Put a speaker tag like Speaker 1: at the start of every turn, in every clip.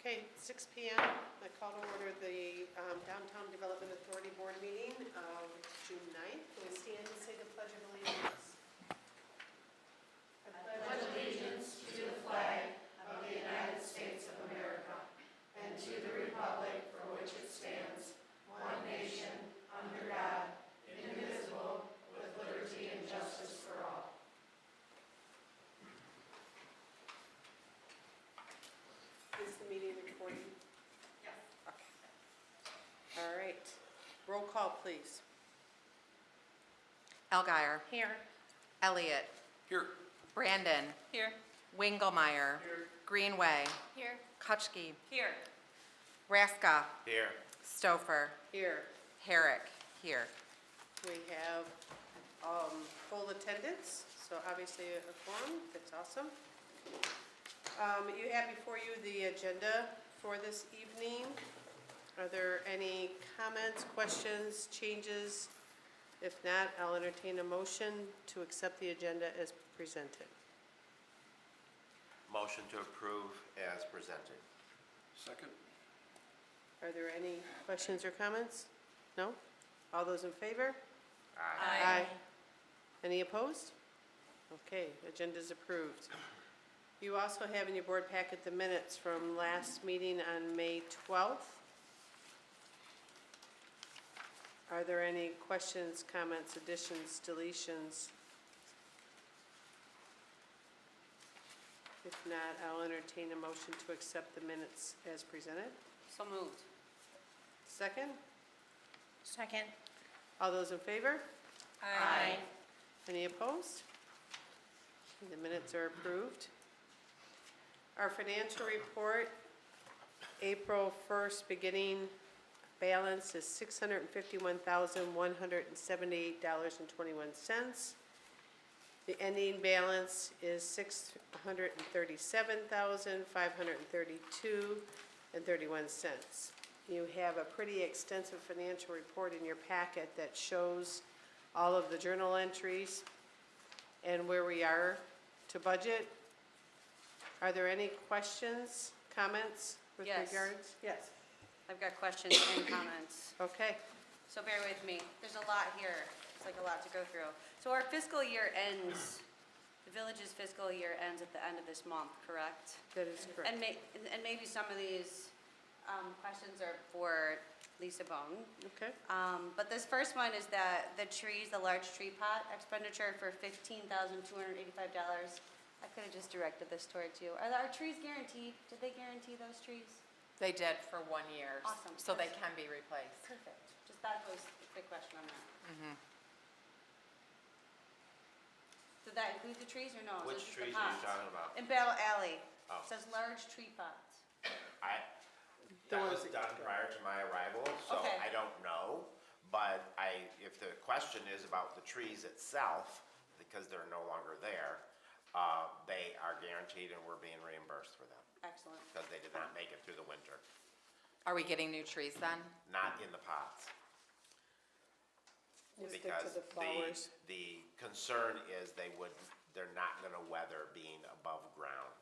Speaker 1: Okay, 6 p.m. I call to order the Downtown Development Authority Board meeting of June 9th. We'll stand and say the Pledge of Allegiance. I pledge allegiance to the flag of the United States of America and to the republic for which it stands, one nation, under God, indivisible, with liberty and justice for all. Is the meeting recording? Yes. Okay. All right. Roll call, please.
Speaker 2: Elgire.
Speaker 1: Here.
Speaker 2: Elliott.
Speaker 3: Here.
Speaker 2: Brandon.
Speaker 1: Here.
Speaker 2: Wingelmeyer.
Speaker 3: Here.
Speaker 2: Greenway.
Speaker 1: Here.
Speaker 2: Kutchke.
Speaker 1: Here.
Speaker 2: Raska.
Speaker 3: Here.
Speaker 2: Stouffer.
Speaker 1: Here.
Speaker 2: Herrick. Here.
Speaker 1: We have full attendance, so obviously a quorum. That's awesome. You have before you the agenda for this evening. Are there any comments, questions, changes? If not, I'll entertain a motion to accept the agenda as presented.
Speaker 3: Motion to approve as presented. Second.
Speaker 1: Are there any questions or comments? No? All those in favor?
Speaker 3: Aye.
Speaker 1: Any opposed? Okay, agenda's approved. You also have in your board packet the minutes from last meeting on May 12th. Are there any questions, comments, additions, deletions? If not, I'll entertain a motion to accept the minutes as presented.
Speaker 4: So moved.
Speaker 1: Second?
Speaker 4: Second.
Speaker 1: All those in favor?
Speaker 4: Aye.
Speaker 1: Any opposed? The minutes are approved. Our financial report, April 1st beginning balance is $651,178.21. The ending balance is $637,532.31. You have a pretty extensive financial report in your packet that shows all of the journal entries and where we are to budget. Are there any questions, comments with
Speaker 4: Yes.
Speaker 1: regards? Yes.
Speaker 4: I've got questions and comments,
Speaker 1: Okay.
Speaker 4: so bear with me. There's a lot here. It's like a lot to go through. So our fiscal year ends, the village's fiscal year ends at the end of this month, correct?
Speaker 1: That is correct.
Speaker 4: And maybe some of these questions are for Lisa Bone.
Speaker 1: Okay.
Speaker 4: But this first one is that the trees, the large tree pot expenditure for $15,285. I could have just directed this towards you. Are our trees guaranteed? Did they guarantee those trees?
Speaker 2: They did for 1 year.
Speaker 4: Awesome.
Speaker 2: So they can be replaced.
Speaker 4: Perfect. Just that was a quick question on that. Did that include the trees or no? Is it
Speaker 3: Which
Speaker 4: just the
Speaker 3: trees are you
Speaker 4: pots?
Speaker 3: talking about?
Speaker 4: In Battle Alley.
Speaker 3: Oh.
Speaker 4: It says large tree pots.
Speaker 3: That was done prior to my arrival, so
Speaker 4: Okay.
Speaker 3: I don't know. But if the question is about the trees itself, because they're no longer there, they are guaranteed and we're being reimbursed for them
Speaker 4: Excellent.
Speaker 3: because they did not make it through the winter.
Speaker 2: Are we getting new trees then?
Speaker 3: Not in the pots.
Speaker 1: We'll stick to
Speaker 3: Because
Speaker 1: the flowers.
Speaker 3: the concern is they're not gonna weather being above ground.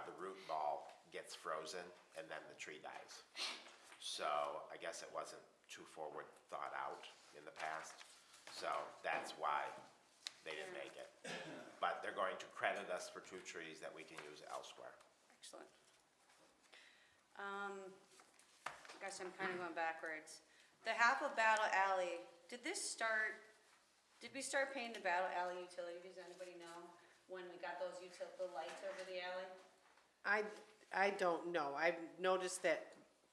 Speaker 3: The root ball gets frozen and then the tree dies. So I guess it wasn't too forward thought out in the past. So that's why they didn't make it. But they're going to credit us for 2 trees that we can use elsewhere.
Speaker 4: Excellent. Guess I'm kind of going backwards. The half of Battle Alley, did we start paying the Battle Alley utility? Does anybody know when we got those the lights over the alley?
Speaker 1: I don't know. I've noticed that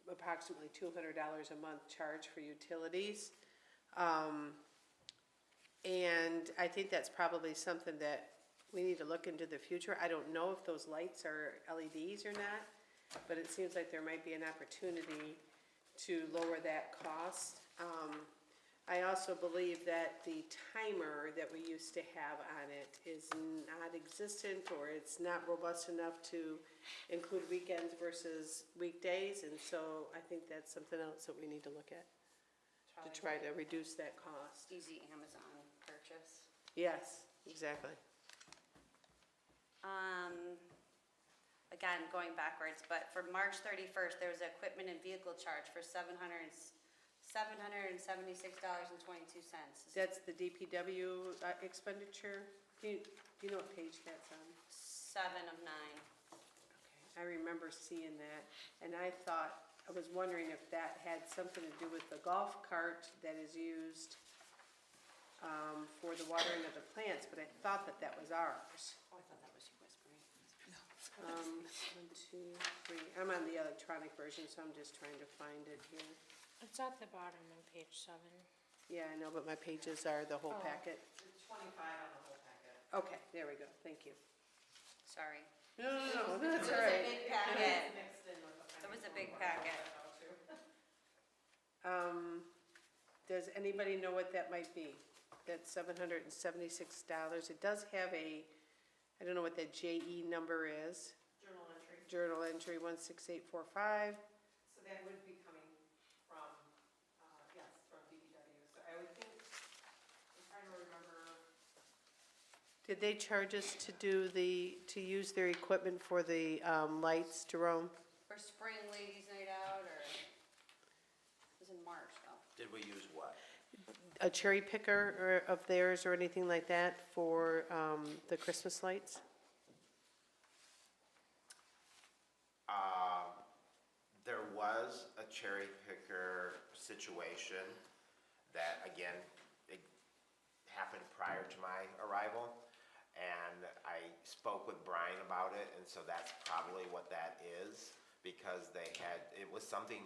Speaker 1: approximately $200 a month charge for utilities. And I think that's probably something that we need to look into the future. I don't know if those lights are LEDs or not, but it seems like there might be an opportunity to lower that cost. I also believe that the timer that we used to have on it is not existent, or it's not robust enough to include weekends versus weekdays, and so I think that's something else that we need to look at to try to reduce that cost.
Speaker 4: Easy Amazon purchase.
Speaker 1: Yes, exactly.
Speaker 4: again, going backwards, but for March 31st, there was an equipment and vehicle charge for $776.22.
Speaker 1: That's the DPW expenditure? Do you know what page that's on?
Speaker 4: 7 of 9.
Speaker 1: I remember seeing that, and I was wondering if that had something to do with the golf cart that is used for the watering of the plants, but I thought that was ours.
Speaker 4: Oh, I thought that was you whispering.
Speaker 1: 1, 2, 3, I'm on the electronic version, so I'm just trying to find it here.
Speaker 5: It's at the bottom on page 7.
Speaker 1: Yeah, I know, but my pages are the whole
Speaker 5: Oh.
Speaker 1: packet.
Speaker 2: It's 25 on the whole packet.
Speaker 1: Okay, there we go, thank you.
Speaker 4: Sorry.
Speaker 1: No, that's all
Speaker 4: It was a
Speaker 1: right.
Speaker 4: big packet.
Speaker 2: Mixed in with the
Speaker 4: It was a big packet.
Speaker 1: Does anybody know what that might be? That's $776. It does have I don't know what that JE number is.
Speaker 2: Journal entry.
Speaker 1: Journal entry 16845.
Speaker 2: So that would be coming from, yes, from DPW. So I would think, I'm trying to remember.
Speaker 1: Did they charge us to use their equipment for the lights, Jerome?
Speaker 4: For spring ladies night out, or, it was in March though.
Speaker 3: Did we use what?
Speaker 1: A cherry picker of theirs or anything like that for the Christmas lights?
Speaker 3: There was a cherry picker situation that, again, it happened prior to my arrival. And I spoke with Brian about it, and so that's probably what that is, because it was something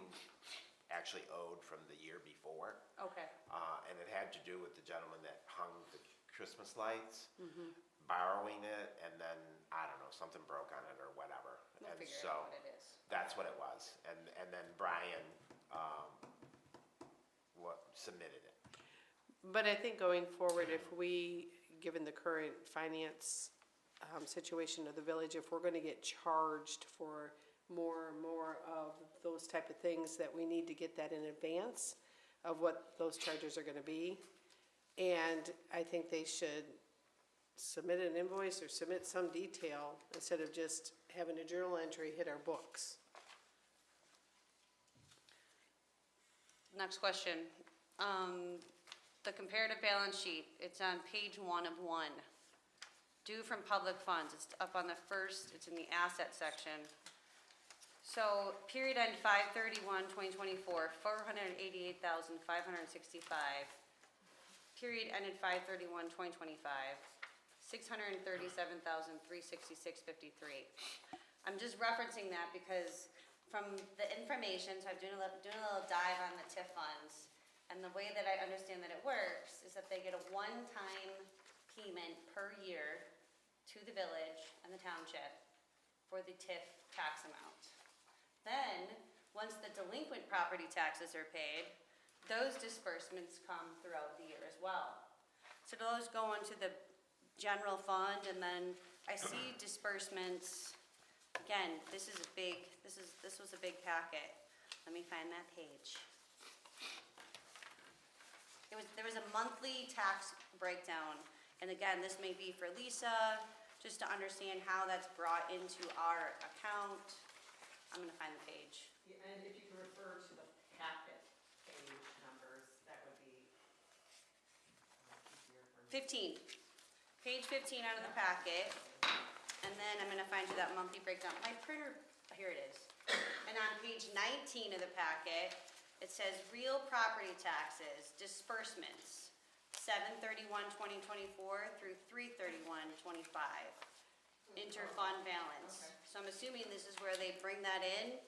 Speaker 3: actually owed from the year before.
Speaker 4: Okay.
Speaker 3: And it had to do with the gentleman that hung the Christmas lights, borrowing it, and then, I don't know, something broke on it or whatever.
Speaker 4: We'll
Speaker 3: And
Speaker 4: figure
Speaker 3: so
Speaker 4: out what it is.
Speaker 3: that's what it was. And then Brian submitted it.
Speaker 1: But I think going forward, if we, given the current finance situation of the village, if we're gonna get charged for more and more of those type of things, that we need to get that in advance of what those charges are gonna be. And I think they should submit an invoice or submit some detail instead of just having a journal entry hit our books.
Speaker 4: Next question. The comparative balance sheet, it's on page 1 of 1. Due from public funds, it's up on the first, it's in the asset section. So, period end 5/31/2024, 488,565. Period ended 5/31/2025, 637,366.53. I'm just referencing that because from the information, so I'm doing a little dive on the TIF funds. And the way that I understand that it works is that they get a one-time payment per year to the village and the township for the TIF tax amount. Then, once the delinquent property taxes are paid, those disbursements come throughout the year as well. So those go into the general fund, and then I see disbursements, again, this was a big packet. Let me find that page. There was a monthly tax breakdown, and again, this may be for Lisa, just to understand how that's brought into our account. I'm gonna find the page.
Speaker 2: Yeah, and if you could refer to the packet page numbers, that would be easier for me.
Speaker 4: 15, page 15 out of the packet, and then I'm gonna find you that monthly breakdown. My printer, here it is. And on page 19 of the packet, it says real property taxes, disbursements, 7/31/2024 through 3/31/25. Interfund balance.
Speaker 2: Okay.
Speaker 4: So I'm assuming this is where they bring that in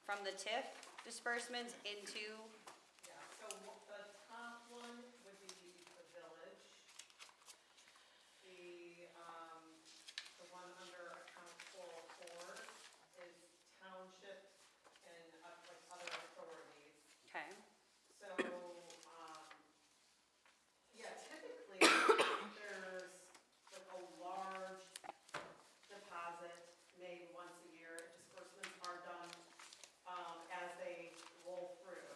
Speaker 4: from the TIF disbursements into,
Speaker 2: Yeah, so the top one would be the village. The one under account 404 is township and like other authorities.
Speaker 4: okay,
Speaker 2: So, yeah, typically, there's like a large deposit made once a year. Disbursements are done, as they roll through,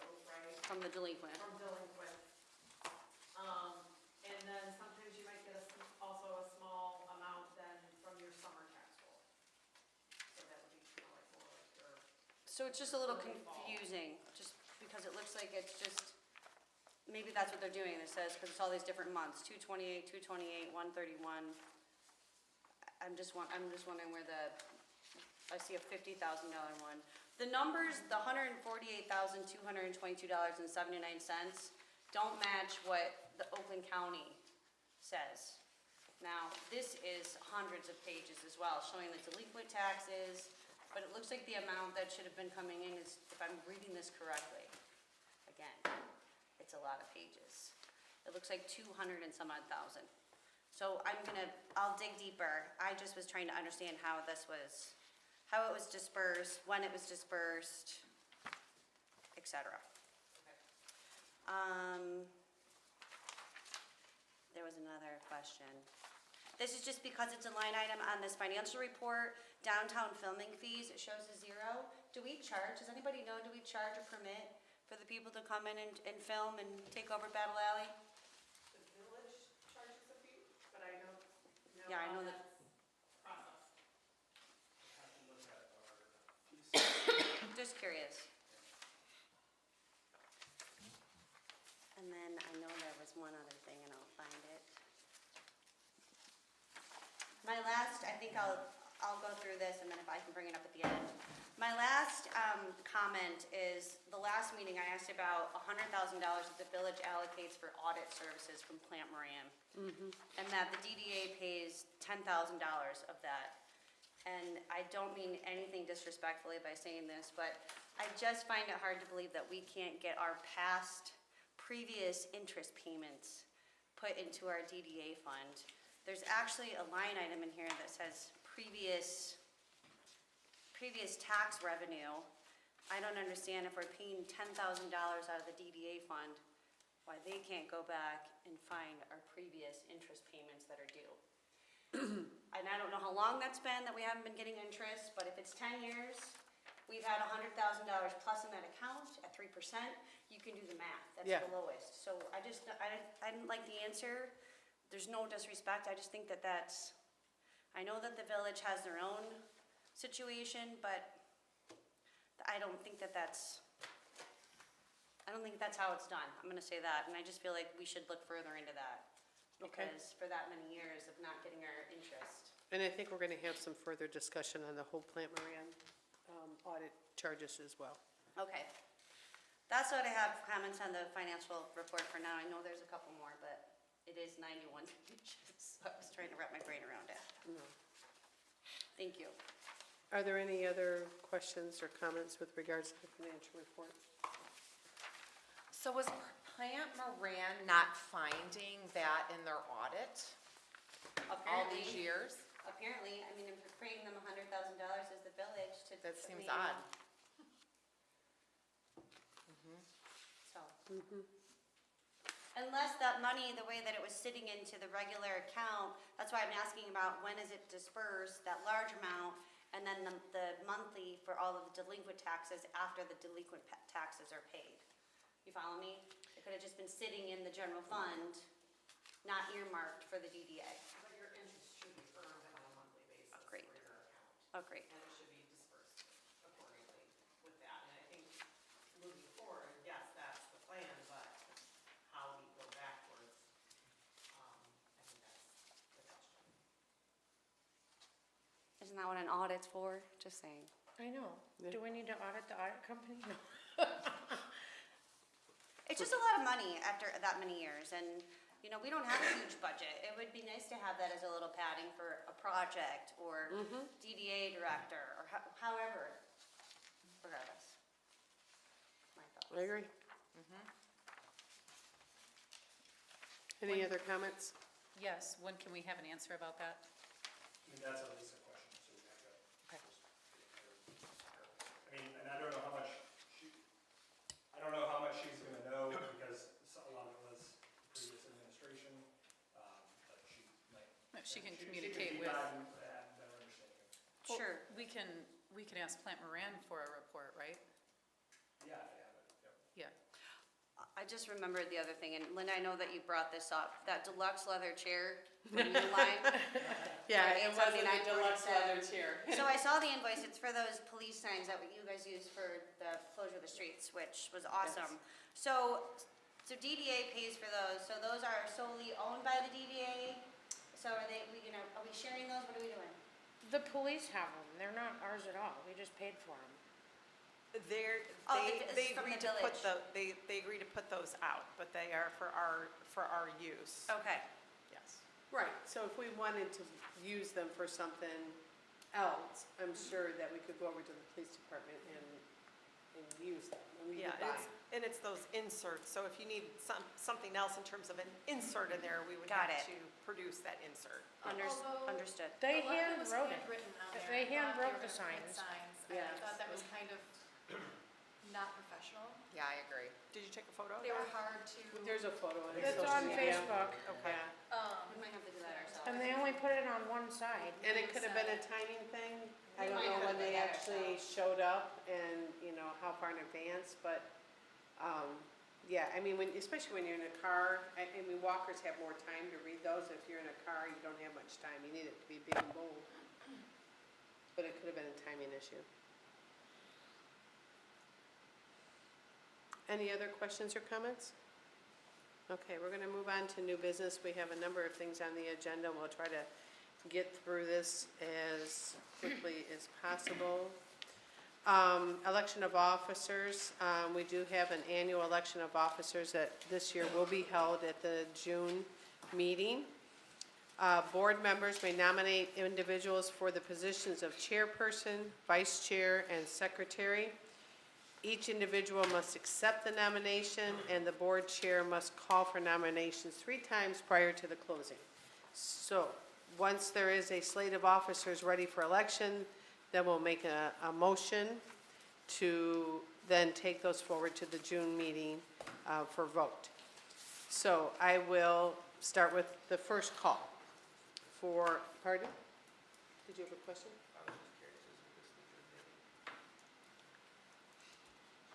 Speaker 4: So it's just a little confusing, just because it looks like it's just, maybe that's what they're doing, it says, because it's all these different months, 2/28, 2/28, 1/31. I'm just wondering where I see a $50,000 one. The numbers, the $148,222.79 don't match what the Oakland County says. Now, this is hundreds of pages as well, showing the delinquent taxes, but it looks like the amount that should have been coming in is, if I'm reading this correctly, again, it's a lot of pages. It looks like 200 and some odd thousand. So I'll dig deeper. I just was trying to understand how it was dispersed, when it was dispersed, et cetera. There was another question. This is just because it's a line item on this financial report, downtown filming fees, it shows a 0. Do we charge, does anybody know, do we charge a permit for the people to come in and film and take over Battle Alley?
Speaker 2: The village charges a fee, but I don't know
Speaker 4: Yeah, I
Speaker 2: how
Speaker 4: know that-
Speaker 2: that's processed.
Speaker 4: Just curious. And then I know there was one other thing, and I'll find it. My last, I think I'll go through this, and then if I can bring it up at the end. My last comment is, the last meeting I asked about $100,000 that the village allocates for audit services from Plant Moran. And that the DDA pays $10,000 of that. And I don't mean anything disrespectfully by saying this, but I just find it hard to believe that we can't get our previous interest payments put into our DDA fund. There's actually a line item in here that says previous tax revenue. I don't understand, if we're paying $10,000 out of the DDA fund, why they can't go back and find our previous interest payments that are due. And I don't know how long that's been that we haven't been getting interest, but if it's 10 years, we've had $100,000 plus in that account at 3%, you can do the math, that's
Speaker 1: Yeah.
Speaker 4: the lowest. So I didn't like the answer, there's no disrespect, I just think I know that the village has their own situation, but I don't think that's how it's done, I'm gonna say that, and I just feel like we should look further into that.
Speaker 1: Okay.
Speaker 4: Because for that many years of not getting our interest.
Speaker 1: And I think we're gonna have some further discussion on the whole Plant Moran audit charges as well.
Speaker 4: Okay. That's what I have comments on the financial report for now. I know there's a couple more, but it is 91 pages, so I was trying to wrap my brain around it. Thank you.
Speaker 1: Are there any other questions or comments with regards to the financial report?
Speaker 6: So was Plant Moran not finding that in their audit all these years?
Speaker 4: Apparently, I mean, if we're paying them $100,000 as the village to.
Speaker 6: That seems
Speaker 4: I mean,
Speaker 6: odd.
Speaker 4: So. Unless that money, the way that it was sitting into the regular account, that's why I'm asking about when is it dispersed, that large amount, and then the monthly for all of the delinquent taxes after the delinquent taxes are paid. You follow me? It could have just been sitting in the general fund, not earmarked for the DDA.
Speaker 2: But your interest should be earned on a monthly basis for
Speaker 4: Great.
Speaker 2: your account.
Speaker 4: Oh, great.
Speaker 2: And it should be dispersed accordingly with that. And I think moving forward, yes, that's the plan, but how we go backwards, I think that's the question.
Speaker 4: Isn't that what an audit's for? Just saying.
Speaker 5: I know. Do we need to audit the audit company? No.
Speaker 4: It's just a lot of money after that many years, and, you know, we don't have a huge budget. It would be nice to have that as a little padding for a project, or DDA director, or however, regardless. My thoughts.
Speaker 1: I agree. Any other comments?
Speaker 7: Yes, when can we have an answer about that?
Speaker 8: I mean, that's at least a question, so we have to.
Speaker 7: Okay.
Speaker 8: I mean, and I don't know how much she's gonna know, because a lot of it was previous administration, but she might.
Speaker 7: She can
Speaker 8: she
Speaker 7: communicate
Speaker 8: could
Speaker 7: with,
Speaker 8: have better understanding.
Speaker 7: Well,
Speaker 4: Sure.
Speaker 7: we can ask Plant Moran for a report, right?
Speaker 8: Yeah, if they have it, yep.
Speaker 7: Yeah.
Speaker 4: I just remembered the other thing, and Linda, I know that you brought this up, that deluxe leather chair from Uline.
Speaker 1: Yeah,
Speaker 4: For
Speaker 1: it wasn't a
Speaker 4: $8.79
Speaker 1: deluxe leather chair.
Speaker 4: So I saw the invoice, it's for those police signs that you guys use for the closure of the streets, which was awesome. So DDA pays for those, so those are solely owned by the DDA? So are we sharing those, what are we doing?
Speaker 5: The police have them, they're not ours at all, we just paid for them.
Speaker 4: Oh, this is
Speaker 2: They
Speaker 4: from
Speaker 2: agreed
Speaker 4: the
Speaker 2: to put
Speaker 4: village.
Speaker 2: they agreed to put those out, but they are for our use.
Speaker 4: Okay,
Speaker 2: Yes.
Speaker 1: Right, so if we wanted to use them for something else, I'm sure that we could go over to the police department and use them, and we
Speaker 2: Yeah,
Speaker 1: could buy them.
Speaker 2: and it's those inserts, so if you need something else in terms of an insert in there, we would
Speaker 4: Got
Speaker 2: have
Speaker 4: it.
Speaker 2: to produce that insert.
Speaker 9: Although-
Speaker 4: understood.
Speaker 5: They
Speaker 9: A lot of it was
Speaker 5: hand wrote it.
Speaker 9: handwritten on there.
Speaker 5: They
Speaker 9: I thought
Speaker 5: hand
Speaker 9: they
Speaker 5: wrote
Speaker 9: were
Speaker 5: the
Speaker 9: gonna print
Speaker 5: signs.
Speaker 9: And I
Speaker 1: Yes.
Speaker 9: thought that was kind of not professional.
Speaker 6: Yeah, I agree.
Speaker 2: Did you take a photo of
Speaker 9: They were
Speaker 2: that?
Speaker 9: hard to,
Speaker 1: There's a photo on
Speaker 5: It's
Speaker 1: social
Speaker 5: on
Speaker 1: media.
Speaker 5: Facebook,
Speaker 2: Okay.
Speaker 1: Yeah,
Speaker 4: We might have to do that ourselves.
Speaker 5: and they only put it on one side.
Speaker 1: and it could have been a timing thing. I
Speaker 4: We
Speaker 1: don't
Speaker 4: might
Speaker 1: know
Speaker 4: have
Speaker 1: when
Speaker 4: to do
Speaker 1: they
Speaker 4: that
Speaker 1: actually showed up and, how far in advance, but, yeah, I mean, especially when you're in a car, I mean, walkers have more time to read those. If you're in a car, you don't have much time. You need it to be big and bold. But it could have been a timing issue. Any other questions or comments? Okay, we're gonna move on to new business. We have a number of things on the agenda. We'll try to get through this as quickly as possible. Election of officers, we do have an annual election of officers that this year will be held at the June meeting. Board members may nominate individuals for the positions of chairperson, vice chair, and secretary. Each individual must accept the nomination, and the board chair must call for nominations 3 times prior to the closing. So, once there is a slate of officers ready for election, then we'll make a motion to then take those forward to the June meeting for vote. So I will start with the first call for, pardon? Did you have a question?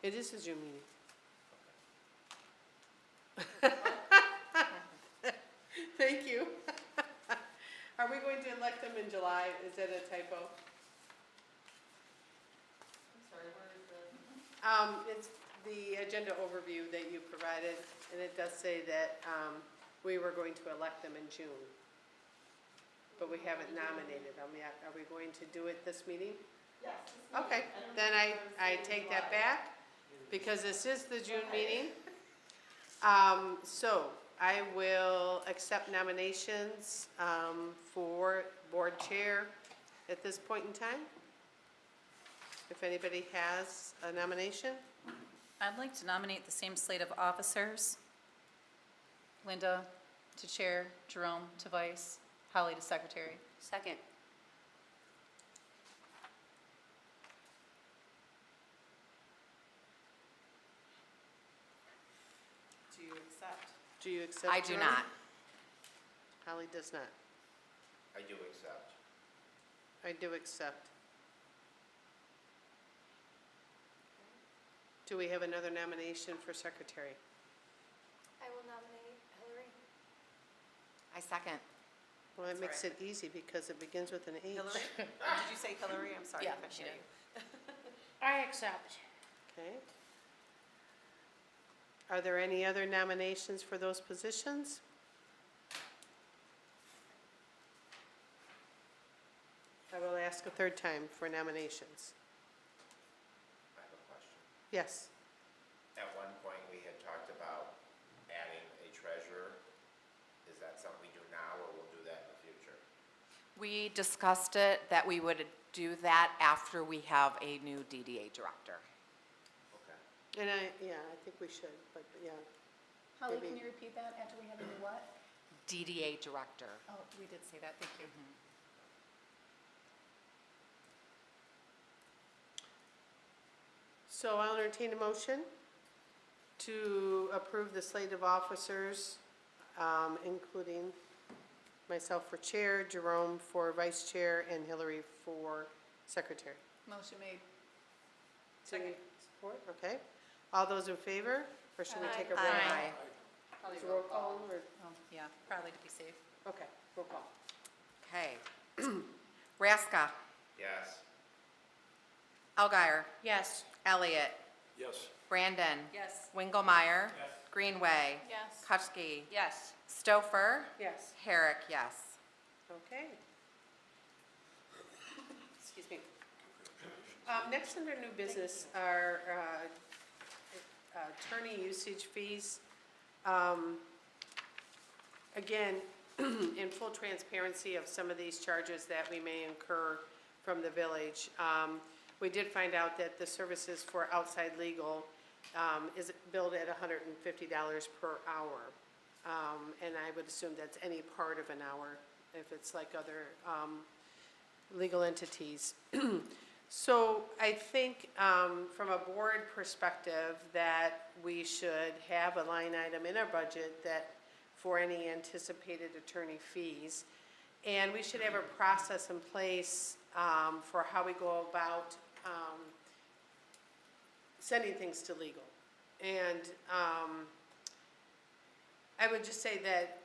Speaker 1: It is a June meeting. Thank you. Are we going to elect them in July? Is that a typo?
Speaker 2: I'm sorry, where is the?
Speaker 1: It's the agenda overview that you provided, and it does say that we were going to elect them in June. But we haven't nominated them yet. Are we going to do it this meeting?
Speaker 2: Yes.
Speaker 1: Okay, then I take that back, because this is the June meeting. So I will accept nominations for board chair at this point in time. If anybody has a nomination.
Speaker 7: I'd like to nominate the same slate of officers. Linda to chair, Jerome to vice, Holly to secretary.
Speaker 4: Second.
Speaker 2: Do you accept?
Speaker 1: Do you accept?
Speaker 6: I do
Speaker 1: Jerome?
Speaker 6: not.
Speaker 1: Holly does not.
Speaker 3: I do accept.
Speaker 1: I do accept. Do we have another nomination for secretary?
Speaker 9: I will nominate Hillary.
Speaker 6: I second.
Speaker 1: Well, that makes it easy because it begins with an H.
Speaker 2: Hillary? Did you say Hillary? I'm sorry. I
Speaker 7: Yeah,
Speaker 2: couldn't
Speaker 7: she
Speaker 2: hear
Speaker 7: did.
Speaker 2: you.
Speaker 5: I accept.
Speaker 1: Okay. Are there any other nominations for those positions? I will ask a third time for nominations.
Speaker 3: I have a question.
Speaker 1: Yes.
Speaker 3: At one point, we had talked about adding a treasurer. Is that something we do now, or we'll do that in the future?
Speaker 6: We discussed it, that we would do that after we have a new DDA director.
Speaker 3: Okay.
Speaker 1: And I think we should, but yeah.
Speaker 7: Holly,
Speaker 1: Maybe.
Speaker 7: can you repeat that after we have a new what?
Speaker 6: DDA director.
Speaker 7: Oh, we did say that, thank you.
Speaker 1: So I'll entertain a motion to approve the slate of officers, including myself for chair, Jerome for vice chair, and Hillary for secretary.
Speaker 7: Motion made.
Speaker 1: Second. Support, okay. All those in favor? Or should we take a roll?
Speaker 6: Aye.
Speaker 4: Probably
Speaker 1: Is a roll call or,
Speaker 7: Oh, yeah, probably to be safe.
Speaker 1: okay, roll call.
Speaker 6: Okay. Raska,
Speaker 3: Yes.
Speaker 6: Elguyer,
Speaker 5: Yes.
Speaker 6: Elliot,
Speaker 8: Yes.
Speaker 6: Brandon,
Speaker 7: Yes.
Speaker 6: Wingelmeyer,
Speaker 8: Yes.
Speaker 6: Greenway,
Speaker 9: Yes.
Speaker 6: Kutschke,
Speaker 4: Yes.
Speaker 6: Stouffer,
Speaker 1: Yes,
Speaker 6: Herrick, yes.
Speaker 1: okay. Excuse me. Next under new business are attorney usage fees. Again, in full transparency of some of these charges that we may incur from the village, we did find out that the services for outside legal is billed at $150 per hour. And I would assume that's any part of an hour, if it's like other legal entities. So I think from a board perspective that we should have a line item in our budget that for any anticipated attorney fees. And we should have a process in place for how we go about sending things to legal. And I would just say that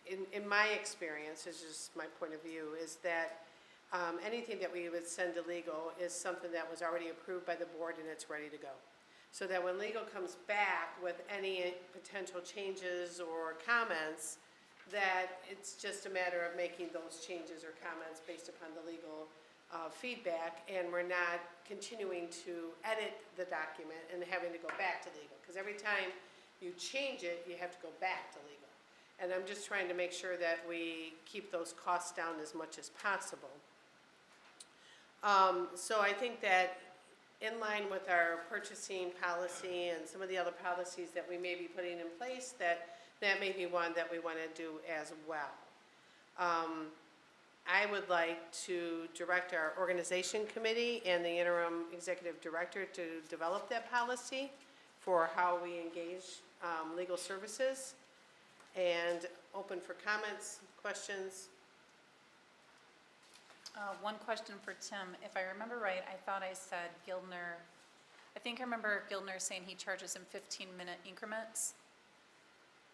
Speaker 1: in my experience, it's just my point of view, is that anything that we would send to legal is something that was already approved by the board and it's ready to go. So that when legal comes back with any potential changes or comments, that it's just a matter of making those changes or comments based upon the legal feedback, and we're not continuing to edit the document and having to go back to legal. Because every time you change it, you have to go back to legal. And I'm just trying to make sure that we keep those costs down as much as possible. So I think that in line with our purchasing policy and some of the other policies that we may be putting in place, that may be one that we want to do as well. I would like to direct our organization committee and the interim executive director to develop that policy for how we engage legal services, and open for comments, questions.
Speaker 7: One question for Tim. If I remember right, I thought I said Gildner, I think I remember Gildner saying he charges him 15-minute increments.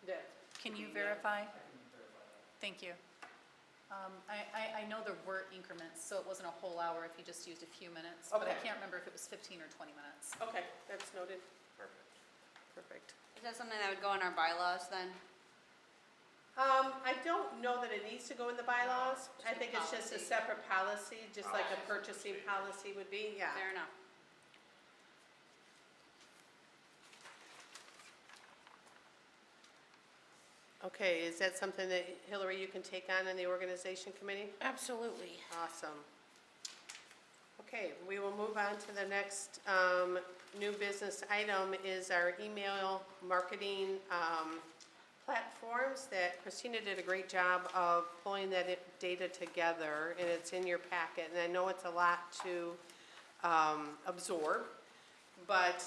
Speaker 1: That
Speaker 7: Can you verify? Thank you. I know there were increments, so it wasn't a whole hour if you just used a few minutes. But I
Speaker 1: Okay.
Speaker 7: can't remember if it was 15 or 20 minutes.
Speaker 1: Okay, that's noted.
Speaker 3: Perfect.
Speaker 1: Perfect.
Speaker 4: Is that something that would go in our bylaws then?
Speaker 1: I don't know that it needs to go in the bylaws. I think it's just a
Speaker 4: Policy.
Speaker 1: separate policy, just like a purchasing policy would be, yeah.
Speaker 4: Fair enough.
Speaker 1: Okay, is that something that, Hillary, you can take on in the organization committee?
Speaker 5: Absolutely.
Speaker 1: Awesome. Okay, we will move on to the next new business item is our email marketing platforms that Christina did a great job of pulling that data together, and it's in your packet. And I know it's a lot to absorb, but,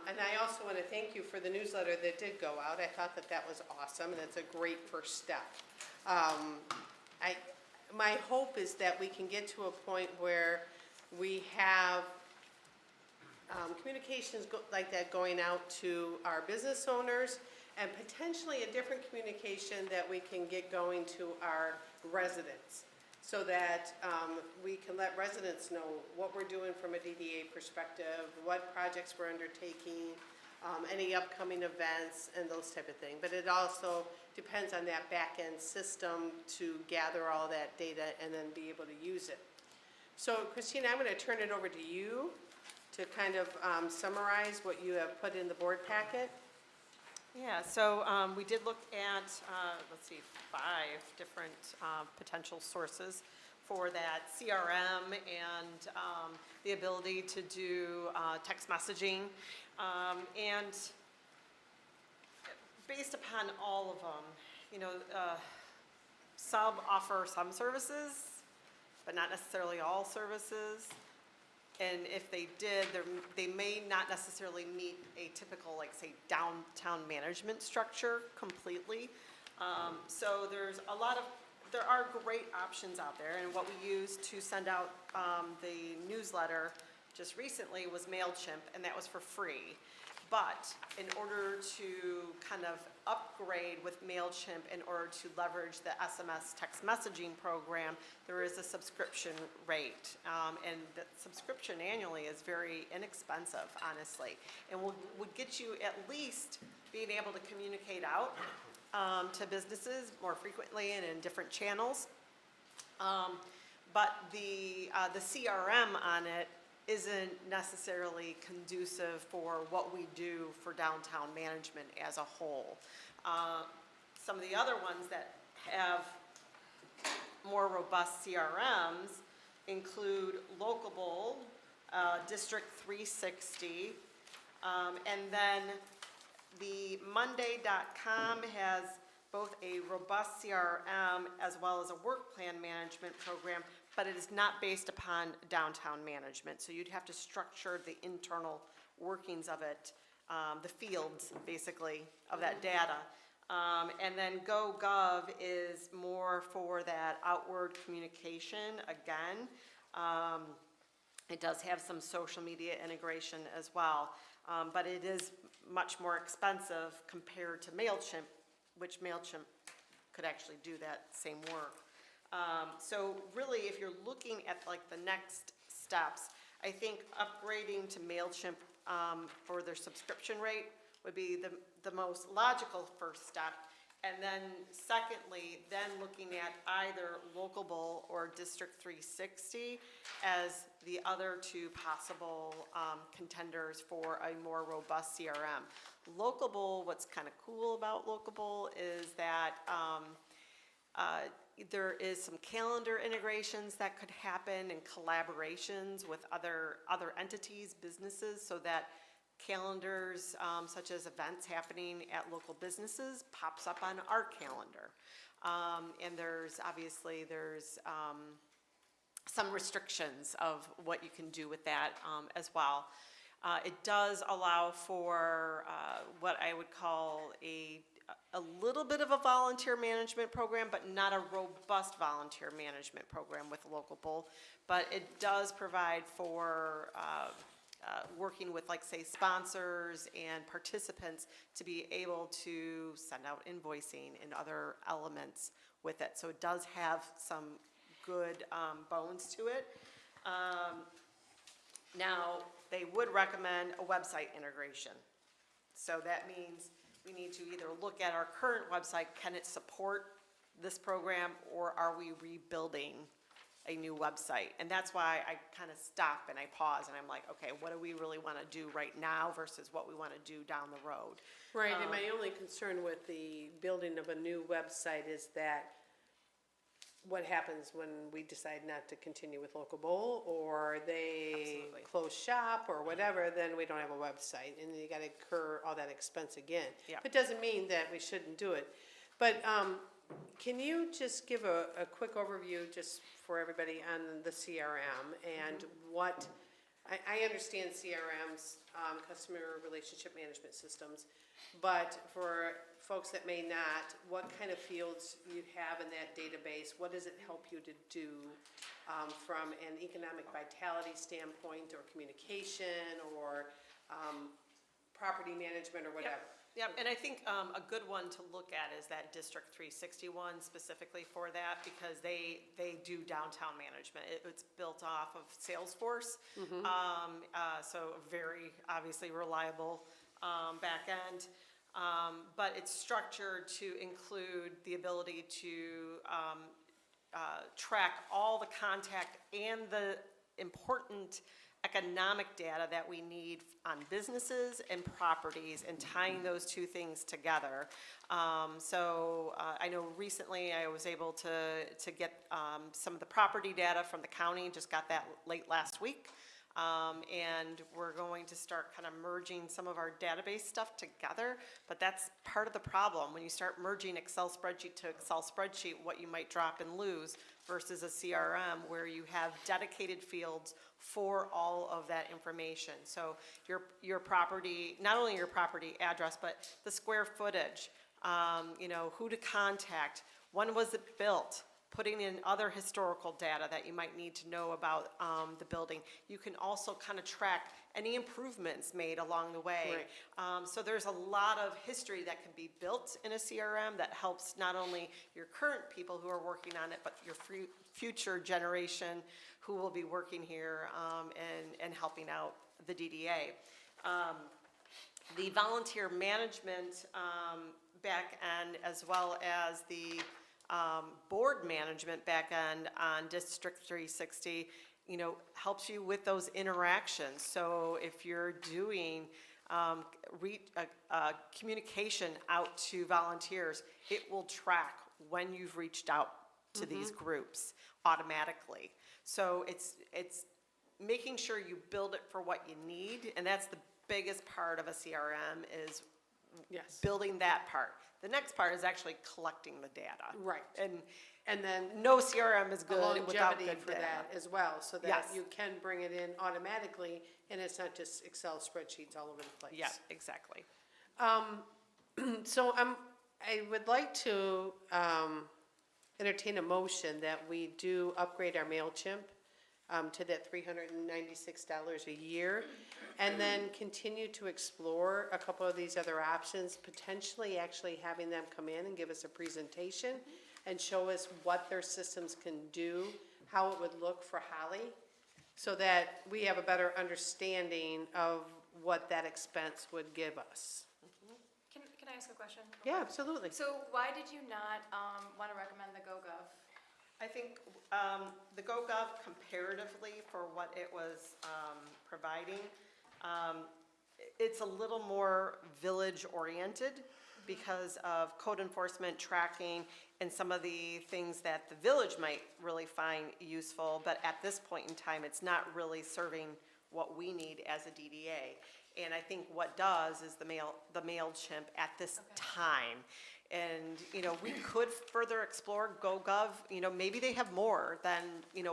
Speaker 1: and I also want to thank you for the newsletter that did go out. I thought that that was awesome, and it's a great first step. My hope is that we can get to a point where we have communications like that going out to our business owners, and potentially a different communication that we can get going to our residents, so that we can let residents know what we're doing from a DDA perspective, what projects we're undertaking, any upcoming events, and those type of things. But it also depends on that back-end system to gather all that data and then be able to use it. So Christina, I'm going to turn it over to you to kind of summarize what you have put in the board packet.
Speaker 2: Yeah, so we did look at, let's see, 5 different potential sources for that CRM and the ability to do text messaging. And based upon all of them, you know, some offer some services, but not necessarily all services. And if they did, they may not necessarily meet a typical, like, say, downtown management structure completely. So there are great options out there, and what we used to send out the newsletter just recently was MailChimp, and that was for free. But in order to kind of upgrade with MailChimp, in order to leverage the SMS text messaging program, there is a subscription rate. And the subscription annually is very inexpensive, honestly. And would get you at least being able to communicate out to businesses more frequently and in different channels. But the CRM on it isn't necessarily conducive for what we do for downtown management as a whole. Some of the other ones that have more robust CRMs include Locable, District 360, and then the Monday.com has both a robust CRM as well as a work plan management program, but it is not based upon downtown management. So you'd have to structure the internal workings of it, the fields, basically, of that data. And then GoGov is more for that outward communication, again. It does have some social media integration as well, but it is much more expensive compared to MailChimp, which MailChimp could actually do that same work. So really, if you're looking at like the next steps, I think upgrading to MailChimp for their subscription rate would be the most logical first step. And then secondly, then looking at either Locable or District 360 as the other two possible contenders for a more robust CRM. Locable, what's kind of cool about Locable is that there is some calendar integrations that could happen and collaborations with other entities, businesses, so that calendars such as events happening at local businesses pops up on our calendar. And there's obviously some restrictions of what you can do with that as well. It does allow for what I would call a little bit of a volunteer management program, but not a robust volunteer management program with Locable. But it does provide for working with, like, say, sponsors and participants to be able to send out invoicing and other elements with it. So it does have some good bones to it. Now, they would recommend a website integration. So that means we need to either look at our current website, can it support this program, or are we rebuilding a new website? And that's why I kind of stop and I pause and I'm like, okay, what do we really want to do right now versus what we want to do down the road?
Speaker 1: Right, and my only concern with the building of a new website is that what happens when we decide not to continue with Locable, or they
Speaker 2: Absolutely.
Speaker 1: close shop or whatever, then we don't have a website, and you gotta incur all that expense again.
Speaker 2: Yeah.
Speaker 1: It doesn't mean that we shouldn't do it, but, can you just give a quick overview, just for everybody, on the CRM and what, I understand CRMs, customer relationship management systems, but for folks that may not, what kind of fields you have in that database? What does it help you to do from an economic vitality standpoint, or communication, or property management, or whatever?
Speaker 2: Yep, and I think a good one to look at is that District 361 specifically for that, because they do downtown management. It's built off of Salesforce, so very obviously reliable back end. But it's structured to include the ability to track all the contact and the important economic data that we need on businesses and properties, and tying those two things together. So I know recently I was able to get some of the property data from the county, just got that late last week. And we're going to start kind of merging some of our database stuff together, but that's part of the problem. When you start merging Excel spreadsheet to Excel spreadsheet, what you might drop and lose versus a CRM where you have dedicated fields for all of that information. So your property, not only your property address, but the square footage, you know, who to contact, when was it built, putting in other historical data that you might need to know about the building. You can also kind of track any improvements made along the way. So there's a lot of history that can be built in a CRM that helps not only your current people who are working on it, but your future generation who will be working here and helping out the DDA. The volunteer management back end, as well as the board management back end on District 360, helps you with those interactions. So if you're doing communication out to volunteers, it will track when you've reached out to these groups automatically. So it's making sure you build it for what you need, and that's the biggest part of a CRM is building that part. The next part is actually collecting the data.
Speaker 1: Right.
Speaker 2: And then no CRM is
Speaker 1: a
Speaker 2: good without
Speaker 1: longevity
Speaker 2: good
Speaker 1: for
Speaker 2: data.
Speaker 1: that as well, so that
Speaker 2: Yes.
Speaker 1: you can bring it in automatically, and it's not just Excel spreadsheets all over the place.
Speaker 2: Yeah, exactly.
Speaker 1: So I would like to entertain a motion that we do upgrade our MailChimp to that $396 a year, and then continue to explore a couple of these other options, potentially actually having them come in and give us a presentation and show us what their systems can do, how it would look for Holly, so that we have a better understanding of what that expense would give us.
Speaker 9: Can I ask a question?
Speaker 1: Yeah, absolutely.
Speaker 9: So why did you not want to recommend the GoGov?
Speaker 2: I think the GoGov comparatively for what it was providing, it's a little more village-oriented because of code enforcement, tracking, and some of the things that the village might really find useful. But at this point in time, it's not really serving what we need as a DDA. And I think what does is the MailChimp at this time. And, we could further explore GoGov, maybe they have more than,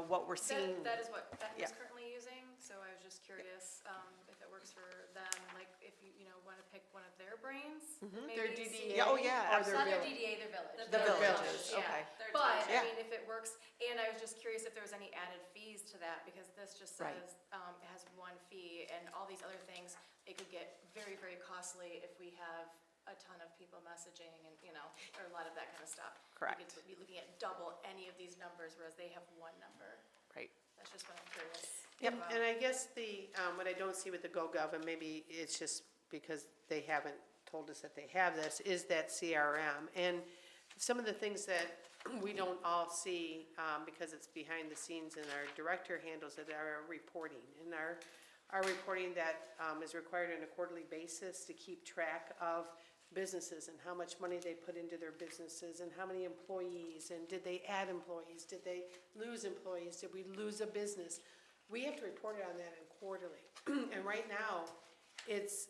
Speaker 2: what we're seeing.
Speaker 9: That is what Fenton
Speaker 2: Yeah.
Speaker 9: is currently using, so I was just curious if it works for them, like if you, want to pick one of their brains,
Speaker 1: Their
Speaker 9: maybe see-
Speaker 1: DDA?
Speaker 2: Yeah, oh, yeah,
Speaker 1: Or
Speaker 9: It's
Speaker 1: their
Speaker 9: not their
Speaker 1: village?
Speaker 9: DDA, their village.
Speaker 2: The
Speaker 1: villages,
Speaker 9: Yeah.
Speaker 2: okay.
Speaker 9: But,
Speaker 2: Yeah.
Speaker 9: I mean, if it works, and I was just curious if there was any added fees to that, because this just
Speaker 1: Right.
Speaker 9: says, it has one fee, and all these other things, it could get very, very costly if we have a ton of people messaging and, or a lot of that kind of stuff.
Speaker 2: Correct.
Speaker 9: We could be looking at double any of these numbers, whereas they have one number.
Speaker 2: Right.
Speaker 9: That's just what I'm curious.
Speaker 1: Yep,
Speaker 9: about.
Speaker 1: and I guess what I don't see with the GoGov, and maybe it's just because they haven't told us that they have this, is that CRM. And some of the things that we don't all see, because it's behind the scenes and our director handles it, are reporting. And our reporting that is required on a quarterly basis to keep track of businesses and how much money they put into their businesses and how many employees, and did they add employees, did they lose employees, did we lose a business? We have to report on that in quarterly. And right now, it's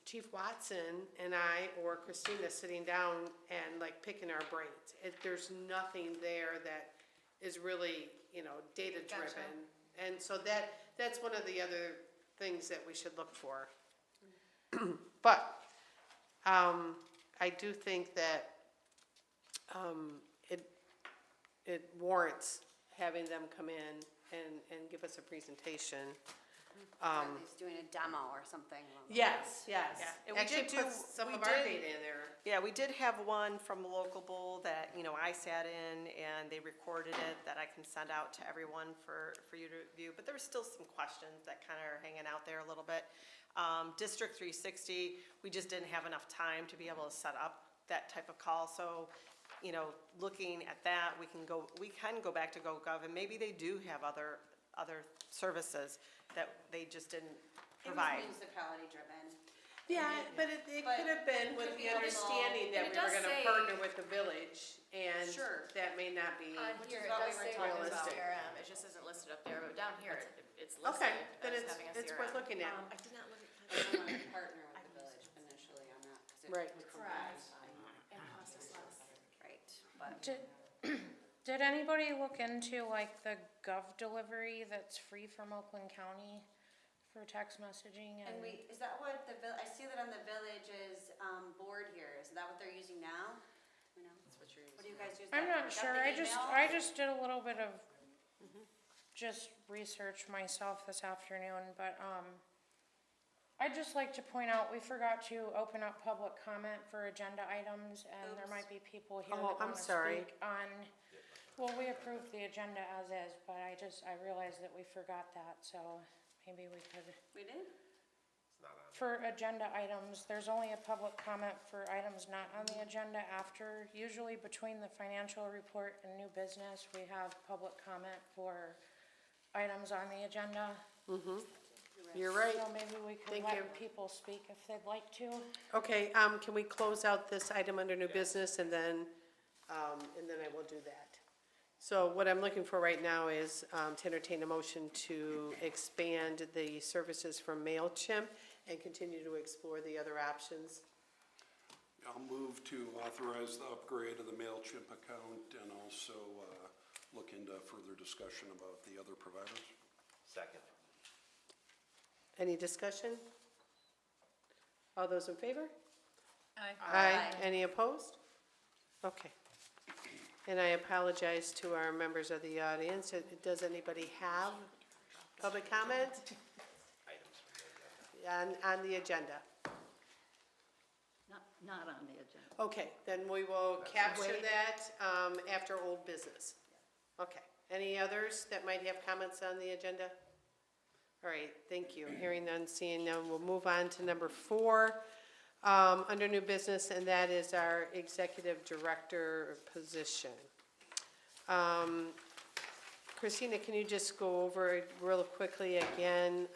Speaker 1: Chief Watson and I, or Christina, sitting down and like picking our brains. There's nothing there that is really, data driven.
Speaker 9: Gotcha.
Speaker 1: And so that's one of the other things that we should look for. But I do think that it warrants having them come in and give us a presentation.
Speaker 4: Or at least doing a demo or something.
Speaker 1: Yes.
Speaker 2: Yeah, and we
Speaker 1: Actually
Speaker 2: did
Speaker 1: put
Speaker 2: do-
Speaker 1: some
Speaker 2: we
Speaker 1: of our
Speaker 2: did-
Speaker 1: data in there.
Speaker 2: Yeah, we did have one from the local bowl that, I sat in and they recorded it that I can send out to everyone for you to review. But there were still some questions that kind of are hanging out there a little bit. District 360, we just didn't have enough time to be able to set up that type of call. So, looking at that, we can go back to GoGov, and maybe they do have other services that they just didn't provide.
Speaker 4: It was municipality driven.
Speaker 1: Yeah, but it could have been with
Speaker 4: could
Speaker 1: the
Speaker 4: be a little-
Speaker 1: understanding that
Speaker 9: And
Speaker 1: we
Speaker 9: it
Speaker 1: were
Speaker 9: does
Speaker 1: gonna
Speaker 9: say-
Speaker 1: partner with the village, and
Speaker 4: Sure.
Speaker 1: that may not be.
Speaker 9: On
Speaker 4: Which
Speaker 9: here,
Speaker 4: is
Speaker 9: it
Speaker 4: what we
Speaker 9: does
Speaker 4: were
Speaker 9: say
Speaker 4: talking
Speaker 9: what is
Speaker 1: about.
Speaker 9: CRM, it just isn't listed up there, but down here, it's listed
Speaker 1: Okay, then
Speaker 9: as having a CRM.
Speaker 1: it's worth looking at.
Speaker 9: I did not look at.
Speaker 4: I wanted to partner with the village initially on that, because it
Speaker 1: Right.
Speaker 4: would
Speaker 9: Correct.
Speaker 4: simplify.
Speaker 9: And cost us less.
Speaker 4: Right, but.
Speaker 5: Did anybody look into like the gov delivery that's free from Oakland County for text messaging
Speaker 4: And is that what I see that on the village's board here, is that what they're using now? You know?
Speaker 2: That's what
Speaker 4: What do you guys use
Speaker 5: I'm
Speaker 4: that
Speaker 5: not
Speaker 4: for? Is that
Speaker 5: sure,
Speaker 4: the
Speaker 5: I
Speaker 4: email?
Speaker 5: just did a little bit of just research myself this afternoon, but, I'd just like to point out, we forgot to open up public comment for agenda items, and there
Speaker 4: Oops.
Speaker 5: might be people here
Speaker 1: Oh,
Speaker 5: that
Speaker 1: I'm
Speaker 5: wanna
Speaker 1: sorry.
Speaker 5: speak on, well, we approved the agenda as is, but I realized that we forgot that, so maybe we could.
Speaker 4: We did?
Speaker 5: For agenda items, there's only a public comment for items not on the agenda after, usually between the financial report and new business, we have public comment for items on the agenda.
Speaker 1: You're right.
Speaker 5: So maybe we could
Speaker 1: Thank you.
Speaker 5: let people speak if they'd like to.
Speaker 1: Okay, can we close out this item under new business and then I will do that. So what I'm looking for right now is, to entertain a motion to expand the services from MailChimp and continue to explore the other options.
Speaker 10: I'll move to authorize the upgrade of the MailChimp account and also look into further discussion about the other providers.
Speaker 3: Second.
Speaker 1: Any discussion? All those in favor?
Speaker 7: Aye.
Speaker 1: Any opposed? Okay. And I apologize to our members of the audience. Does anybody have public comment
Speaker 3: Items from the agenda.
Speaker 1: on the agenda?
Speaker 11: Not on the agenda.
Speaker 1: Okay, then we will capture that after old business. Okay. Any others that might have comments on the agenda? All right, thank you. Hearing none, seeing none, we'll move on to number 4 under new business, and that is our executive director position. Christina, can you just go over real quickly again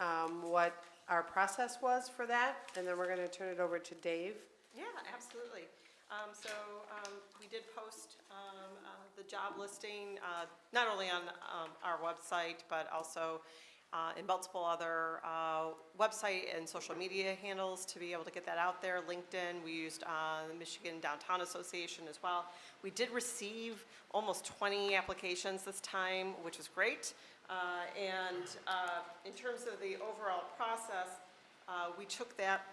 Speaker 1: what our process was for that? And then we're going to turn it over to Dave.
Speaker 2: Yeah, absolutely. We did post the job listing, not only on our website, but also in multiple other website and social media handles to be able to get that out there. LinkedIn, we used the Michigan Downtown Association as well. We did receive almost 20 applications this time, which was great. And in terms of the overall process, we took that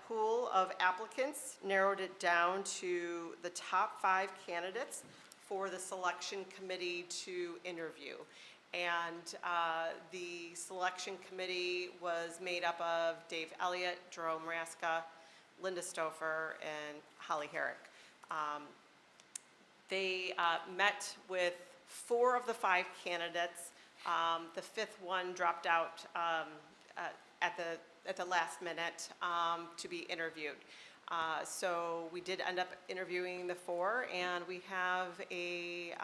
Speaker 2: pool of applicants, narrowed it down to the top 5 candidates for the selection committee to interview. And the selection committee was made up of Dave Elliott, Jerome Raska, Linda Stouffer, and Holly Herrick. They met with 4 of the 5 candidates. The 5th one dropped out at the last minute to be interviewed. So we did end up interviewing the 4, and we have a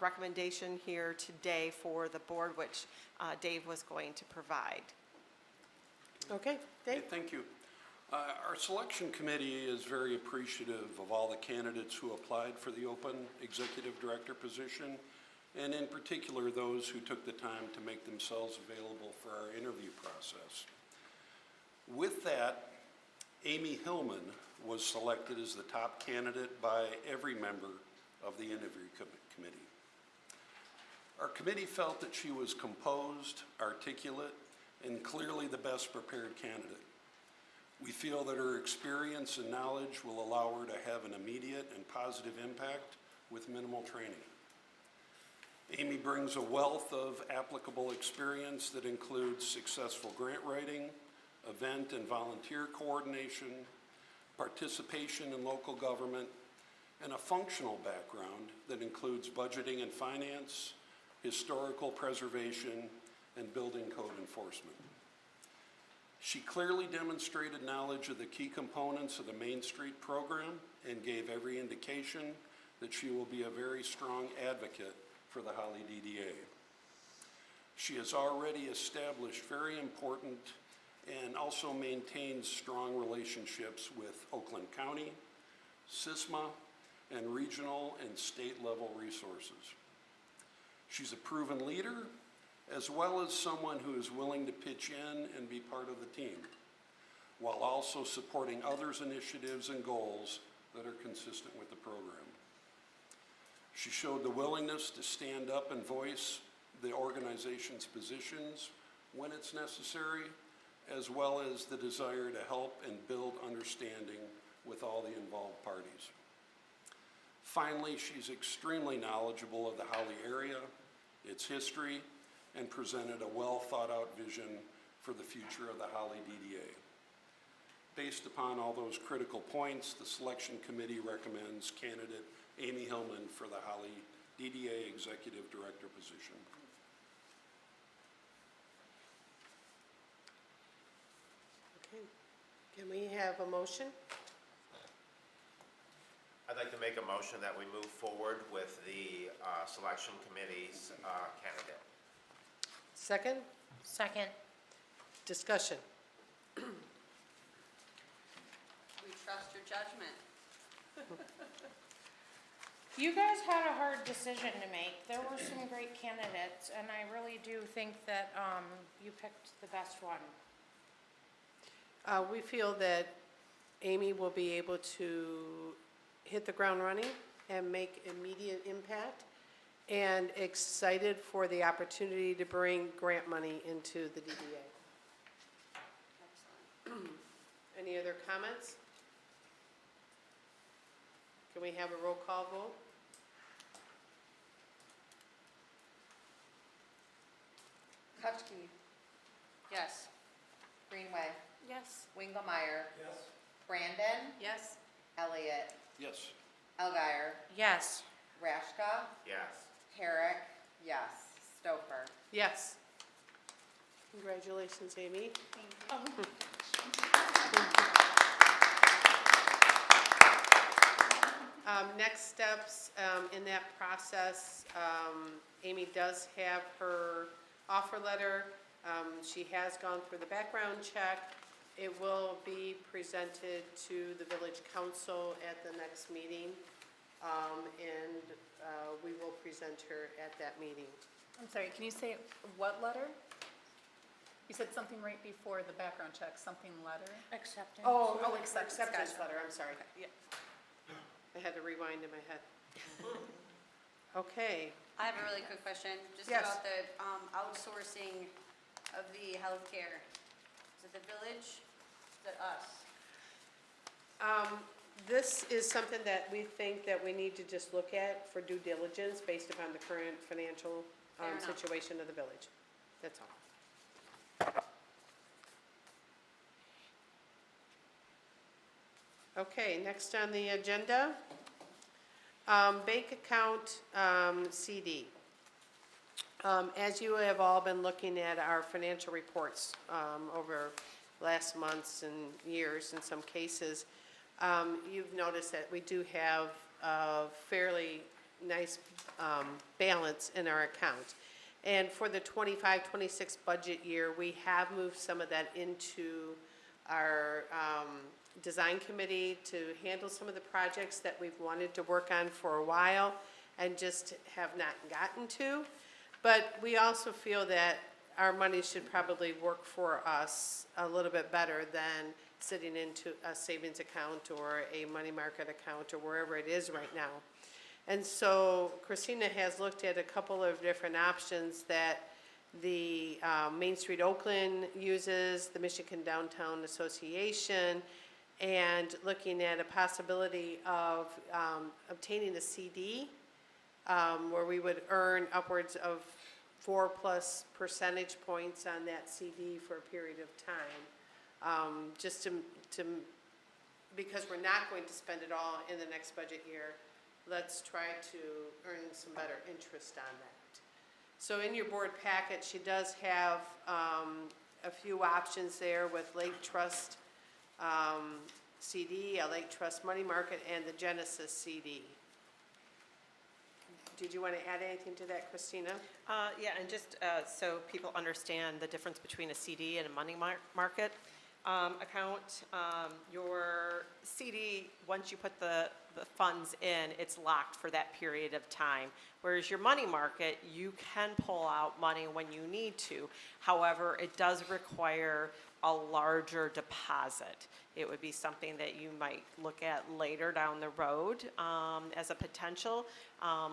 Speaker 2: recommendation here today for the board, which Dave was going to provide.
Speaker 1: Okay, Dave?
Speaker 10: Okay, thank you. Our selection committee is very appreciative of all the candidates who applied for the open executive director position, and in particular those who took the time to make themselves available for our interview process. With that, Amy Hillman was selected as the top candidate by every member of the interview committee. Our committee felt that she was composed, articulate, and clearly the best prepared candidate. We feel that her experience and knowledge will allow her to have an immediate and positive impact with minimal training. Amy brings a wealth of applicable experience that includes successful grant writing, event and volunteer coordination, participation in local government, and a functional background that includes budgeting and finance, historical preservation, and building code enforcement. She clearly demonstrated knowledge of the key components of the Main Street program and gave every indication that she will be a very strong advocate for the Holly DDA. She has already established very important and also maintains strong relationships with Oakland County, SISMA, and regional and state level resources. She's a proven leader, as well as someone who is willing to pitch in and be part of the team, while also supporting others' initiatives and goals that are consistent with the program. She showed the willingness to stand up and voice the organization's positions when it's necessary, as well as the desire to help and build understanding with all the involved parties. Finally, she's extremely knowledgeable of the Holly area, its history, and presented a well-thought-out vision for the future of the Holly DDA. Based upon all those critical points, the selection committee recommends candidate Amy Hillman for the Holly DDA Executive Director position.
Speaker 1: Okay, can we have a motion?
Speaker 3: I'd like to make a motion that we move forward with the selection committee's candidate.
Speaker 1: Second,
Speaker 5: Second.
Speaker 1: discussion.
Speaker 4: We trust your judgment.
Speaker 5: You guys had a hard decision to make. There were some great candidates, and I really do think that, you picked the best one.
Speaker 1: We feel that Amy will be able to hit the ground running and make immediate impact, and excited for the opportunity to bring grant money into the DDA.
Speaker 4: Excellent.
Speaker 1: Any other comments? Can we have a roll call vote?
Speaker 6: Kutchke,
Speaker 4: Yes.
Speaker 6: Greenway,
Speaker 9: Yes.
Speaker 6: Wingelmeyer,
Speaker 8: Yes.
Speaker 6: Brandon,
Speaker 9: Yes.
Speaker 6: Elliott,
Speaker 10: Yes.
Speaker 6: Elgire,
Speaker 5: Yes.
Speaker 6: Rashka,
Speaker 3: Yes.
Speaker 6: Herrick, yes. Stouffer.
Speaker 1: Yes. Congratulations, Amy. Next steps in that process, Amy does have her offer letter. She has gone through the background check. It will be presented to the village council at the next meeting, and we will present her at that meeting.
Speaker 7: I'm sorry, can you say what letter? You said something right before the background check, something letter?
Speaker 5: Acceptance.
Speaker 1: Oh,
Speaker 7: acceptance,
Speaker 1: acceptance
Speaker 7: gotcha.
Speaker 1: letter, I'm sorry. Yeah. I had to rewind in my head. Okay,
Speaker 4: I have a really quick question, just
Speaker 1: Yes.
Speaker 4: about the outsourcing of the healthcare. Is it the village? Is it us?
Speaker 1: this is something that we think that we need to just look at for due diligence based upon the current financial
Speaker 4: Fair enough.
Speaker 1: situation of the village. That's all. Okay, next on the agenda, bank account CD. As you have all been looking at our financial reports over last months and years in some cases, you've noticed that we do have a fairly nice balance in our account. And for the 25-26 budget year, we have moved some of that into our design committee to handle some of the projects that we've wanted to work on for a while and just have not gotten to. But we also feel that our money should probably work for us a little bit better than sitting into a savings account or a money market account or wherever it is right now. And so Christina has looked at a couple of different options that the Main Street Oakland uses, the Michigan Downtown Association, and looking at a possibility of obtaining a CD where we would earn upwards of 4+ percentage points on that CD for a period of time. Just to, because we're not going to spend it all in the next budget year, let's try to earn some better interest on that. So in your board packet, she does have a few options there with Lake Trust CD, a Lake Trust Money Market, and the Genesis CD. Did you want to add anything to that, Christina?
Speaker 2: Yeah, and just so people understand the difference between a CD and a money market account, your CD, once you put the funds in, it's locked for that period of time. Whereas your money market, you can pull out money when you need to. However, it does require a larger deposit. It would be something that you might look at later down the road as a potential,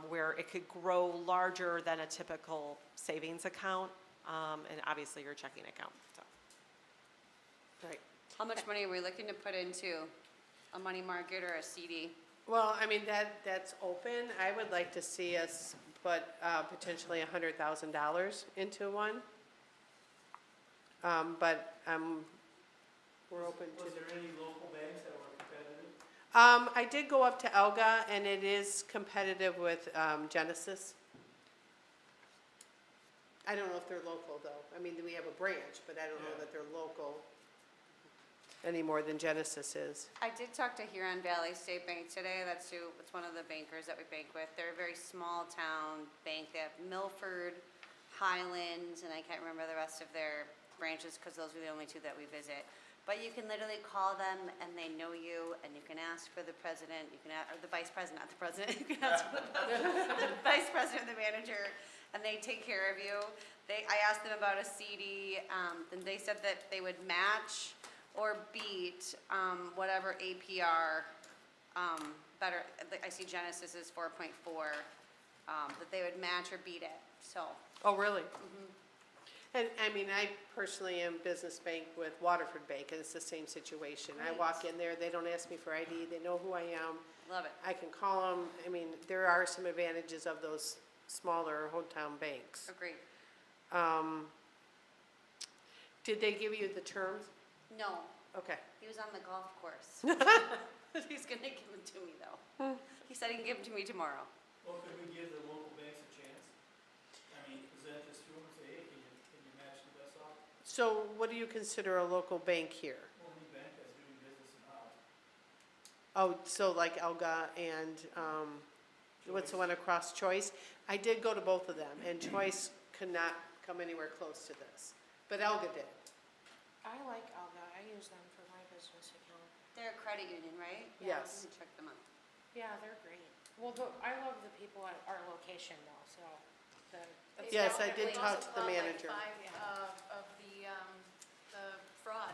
Speaker 2: where it could grow larger than a typical savings account, and obviously your checking account. So.
Speaker 1: Right.
Speaker 4: How much money are we looking to put into a money market or a CD?
Speaker 1: Well, I mean, that's open. I would like to see us put potentially $100,000 into one. But we're open to.
Speaker 11: Was there any local banks that were competitive?
Speaker 1: I did go up to Elga, and it is competitive with Genesis. I don't know if they're local, though. I mean, we have a branch, but I don't know that they're local any more than Genesis is.
Speaker 4: I did talk to Huron Valley State Bank today. It's one of the bankers that we bank with. They're a very small town bank. They have Milford, Highlands, and I can't remember the rest of their branches because those are the only two that we visit. But you can literally call them and they know you, and you can ask for the president, or the vice president, not the president. You can ask for the vice president, the manager, and they take care of you. I asked them about a CD, and they said that they would match or beat whatever APR better. I see Genesis is 4.4, that they would match or beat it, so.
Speaker 1: Oh, really? And, I mean, I personally am business bank with Waterford Bank, and it's the same situation. I walk in there, they don't ask me for ID, they know who I am.
Speaker 4: Love it.
Speaker 1: I can call them. I mean, there are some advantages of those smaller hometown banks.
Speaker 4: Agreed.
Speaker 1: Did they give you the terms?
Speaker 4: No,
Speaker 1: Okay.
Speaker 4: he was on the golf course. He's gonna give them to me, though. He said he can give them to me tomorrow.
Speaker 11: Well, could we give the local banks a chance? I mean, present this to them and say, hey, can you match the best offer?
Speaker 1: So what do you consider a local bank here?
Speaker 11: Well, any bank that's doing business in Holland.
Speaker 1: Oh, so like Elga and, what's the one across Choice? I did go to both of them, and Choice could not come anywhere close to this, but Elga did.
Speaker 5: I like Alga, I use them for my business account.
Speaker 4: They're a credit union, right?
Speaker 1: Yes.
Speaker 4: Let me check them out.
Speaker 5: Yeah, they're great. Well, I love the people at our location though, so
Speaker 9: It's
Speaker 1: Yes, I
Speaker 9: definitely
Speaker 1: did talk to the
Speaker 9: also
Speaker 1: manager.
Speaker 9: like 5 of the fraud.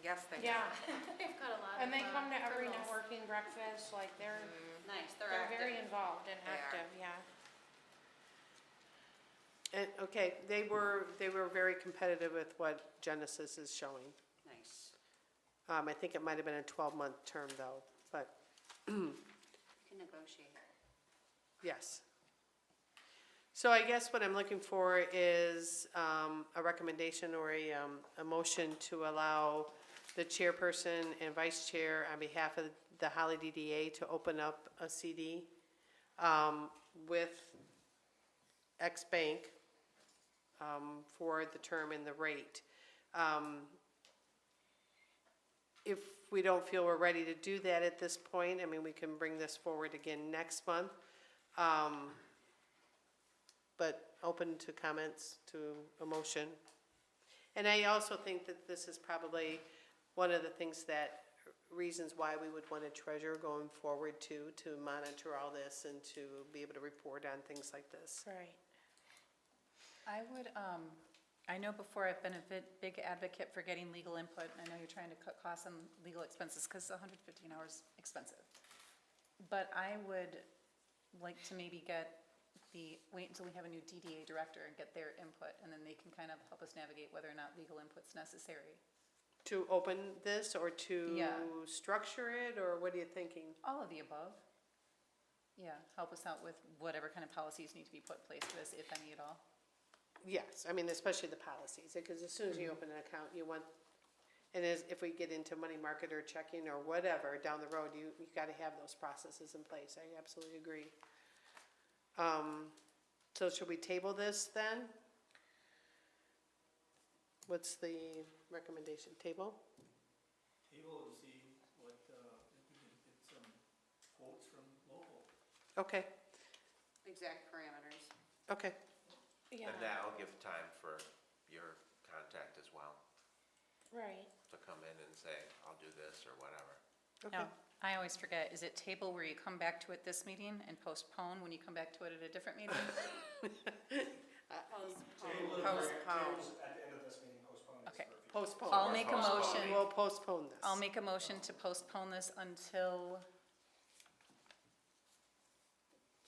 Speaker 6: Yes, they do.
Speaker 5: yeah.
Speaker 9: They've got a lot of
Speaker 5: And they come to every
Speaker 9: criminals.
Speaker 5: networking breakfast, like they're
Speaker 4: Nice,
Speaker 5: very
Speaker 4: active.
Speaker 5: involved and
Speaker 6: They are.
Speaker 5: active, yeah.
Speaker 1: And, okay, they were very competitive with what Genesis is showing.
Speaker 4: Nice.
Speaker 1: I think it might have been a 12-month term though, but
Speaker 4: You can negotiate.
Speaker 1: yes. So I guess what I'm looking for is a recommendation or a motion to allow the chairperson and vice chair on behalf of the Holly DDA to open up a CD with X Bank for the term and the rate. If we don't feel we're ready to do that at this point, I mean, we can bring this forward again next month. But open to comments, to a motion. And I also think that this is probably one of the things reasons why we would want a treasurer going forward too, to monitor all this and to be able to report on things like this.
Speaker 5: Right.
Speaker 7: I would, I know before I've been a big advocate for getting legal input. I know you're trying to cut costs on legal expenses because 150 an hour is expensive. But I would like to maybe wait until we have a new DDA director and get their input, and then they can kind of help us navigate whether or not legal input's necessary.
Speaker 1: To open this or to
Speaker 7: Yeah.
Speaker 1: structure it, or what are you thinking?
Speaker 7: All of the above. Yeah, help us out with whatever kind of policies need to be put in place for this, if any at all.
Speaker 1: Yes, I mean, especially the policies, because as soon as you open an account, you want, and if we get into money market or checking or whatever down the road, you gotta have those processes in place. I absolutely agree. So should we table this then? What's the recommendation? Table?
Speaker 11: Table and see what, if we can get some quotes from local.
Speaker 1: Okay,
Speaker 4: Exact parameters.
Speaker 1: okay.
Speaker 5: Yeah,
Speaker 3: And that'll give time for your contact as well,
Speaker 5: right.
Speaker 3: to come in and say, I'll do this or whatever.
Speaker 1: Okay.
Speaker 7: Now, I always forget, is it table where you come back to it this meeting and postpone when you come back to it at a different meeting?
Speaker 11: Table it,
Speaker 6: Postpone.
Speaker 11: tables at the end of this meeting, postpone this
Speaker 7: Okay.
Speaker 11: for a future.
Speaker 1: Postpone.
Speaker 7: I'll make a motion,
Speaker 1: We'll postpone this.
Speaker 7: I'll make a motion to postpone this until,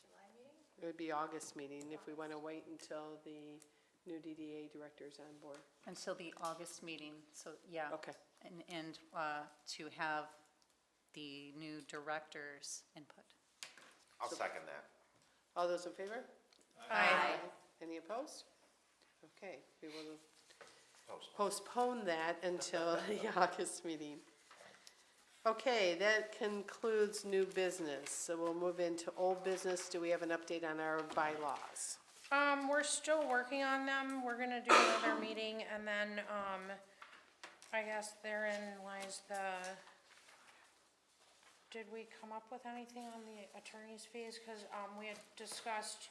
Speaker 9: July meeting?
Speaker 1: It would be August meeting if we want to wait until the new DDA director's on board.
Speaker 7: until the August meeting, so, yeah.
Speaker 1: Okay,
Speaker 7: And to have the new director's input.
Speaker 3: I'll second that.
Speaker 1: All those in favor?
Speaker 5: Aye.
Speaker 1: Any opposed? Okay, we will
Speaker 3: Post.
Speaker 1: postpone that until the August meeting. Okay, that concludes new business, so we'll move into old business. Do we have an update on our bylaws?
Speaker 5: We're still working on them. We're gonna do another meeting and then, I guess therein lies did we come up with anything on the attorney's fees? Cause, we had discussed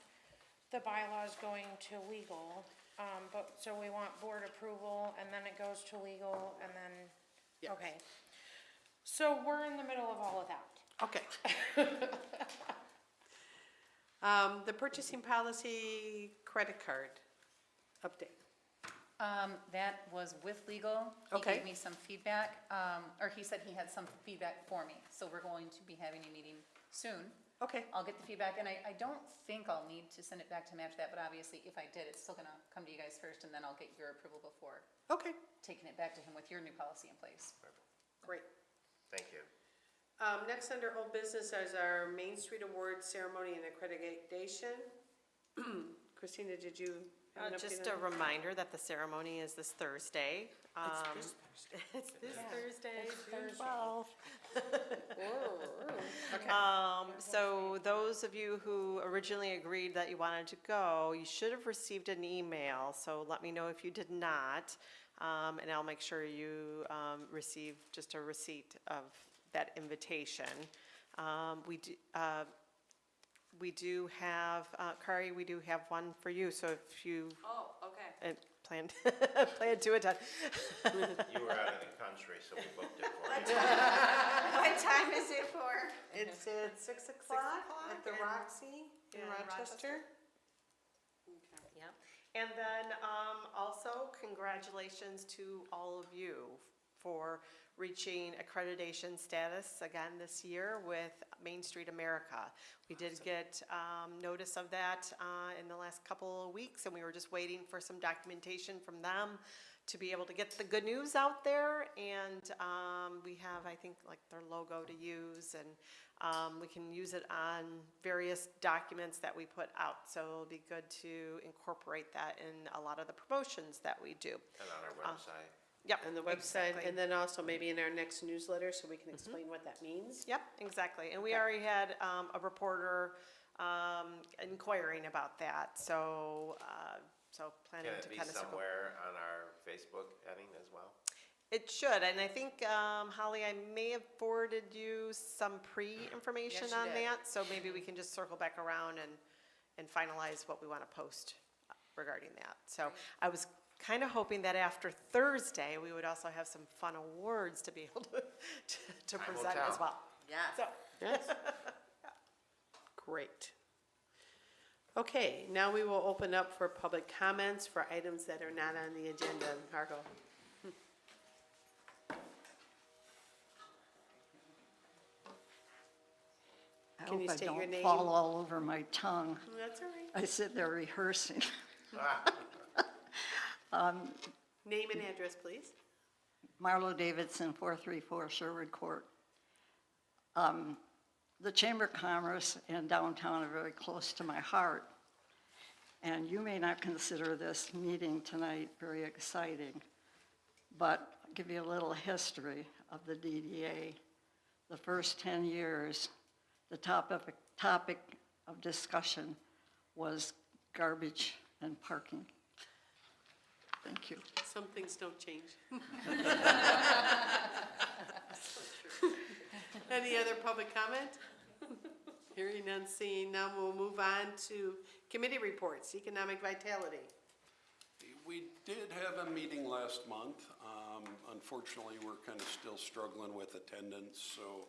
Speaker 5: the bylaws going to legal, but, so we want board approval and then it goes to legal and then,
Speaker 1: Yes.
Speaker 5: okay. So we're in the middle of all of that.
Speaker 1: Okay. The purchasing policy credit card update.
Speaker 7: That was with legal.
Speaker 1: Okay.
Speaker 7: He gave me some feedback, or he said he had some feedback for me, so we're going to be having a meeting soon.
Speaker 1: Okay,
Speaker 7: I'll get the feedback, and I don't think I'll need to send it back to match that, but obviously, if I did, it's still gonna come to you guys first, and then I'll get your approval before
Speaker 1: okay,
Speaker 7: taking it back to him with your new policy in place.
Speaker 1: great.
Speaker 3: Thank you.
Speaker 1: Next under old business is our Main Street Awards ceremony and accreditation. Christina, did you have an update
Speaker 2: Just
Speaker 1: on
Speaker 2: a
Speaker 1: that?
Speaker 2: reminder that the ceremony is this Thursday.
Speaker 1: It's
Speaker 2: It's this
Speaker 5: Yeah,
Speaker 2: Thursday,
Speaker 5: it's
Speaker 2: June
Speaker 5: Thursday.
Speaker 2: 12th.
Speaker 1: Okay,
Speaker 2: So those of you who originally agreed that you wanted to go, you should have received an email, so let me know if you did not. And I'll make sure you receive just a receipt of that invitation. We do have, Kari, we do have one for you, so if you
Speaker 4: Oh, okay.
Speaker 2: planned to attend.
Speaker 3: You were out of the country, so we booked it for you.
Speaker 4: What time is it for?
Speaker 1: it's at 6 o'clock at the
Speaker 2: and-
Speaker 1: Roxy in
Speaker 2: in
Speaker 1: Rochester.
Speaker 2: Yep. And then also congratulations to all of you for reaching accreditation status again this year with Main Street America. We did get notice of that in the last couple of weeks, and we were just waiting for some documentation from them to be able to get the good news out there. And we have, I think, like their logo to use, and we can use it on various documents that we put out. So it'll be good to incorporate that in a lot of the promotions that we do.
Speaker 3: And on our website.
Speaker 2: Yep.
Speaker 1: On the website,
Speaker 2: exactly.
Speaker 1: and then also maybe in our next newsletter, so we can explain what that means.
Speaker 2: Yep, exactly. And we
Speaker 1: Okay.
Speaker 2: already had a reporter inquiring about that, so planning
Speaker 3: Can
Speaker 2: to
Speaker 3: it be
Speaker 2: kind of circle.
Speaker 3: somewhere on our Facebook heading as well?
Speaker 2: It should, and I think, Holly, I may have forwarded you some pre-information
Speaker 6: Yes, you
Speaker 2: on
Speaker 6: did.
Speaker 2: that, so maybe we can just circle back around and finalize what we want to post regarding that. So I was kind of hoping that after Thursday, we would also have some fun awards to be able to
Speaker 3: Time will
Speaker 2: present as
Speaker 3: tell.
Speaker 2: well.
Speaker 6: Yes.
Speaker 2: So,
Speaker 1: Yes? Great. Okay, now we will open up for public comments for items that are not on the agenda. Margot?
Speaker 12: I
Speaker 1: Can you
Speaker 12: hope I
Speaker 1: state your
Speaker 12: don't
Speaker 1: name?
Speaker 12: fall all over my tongue.
Speaker 1: That's all right.
Speaker 12: I sit there rehearsing.
Speaker 1: Name and address, please.
Speaker 12: Marlo Davidson, 434 Sherwood Court. The Chamber of Commerce and downtown are very close to my heart. And you may not consider this meeting tonight very exciting, but I'll give you a little history of the DDA. The first 10 years, the topic of discussion was garbage and parking. Thank you.
Speaker 1: Some things don't change. Any other public comment? Hearing none, seeing none, we'll move on to committee reports, economic vitality.
Speaker 10: We did have a meeting last month. Unfortunately, we're kind of still struggling with attendance, so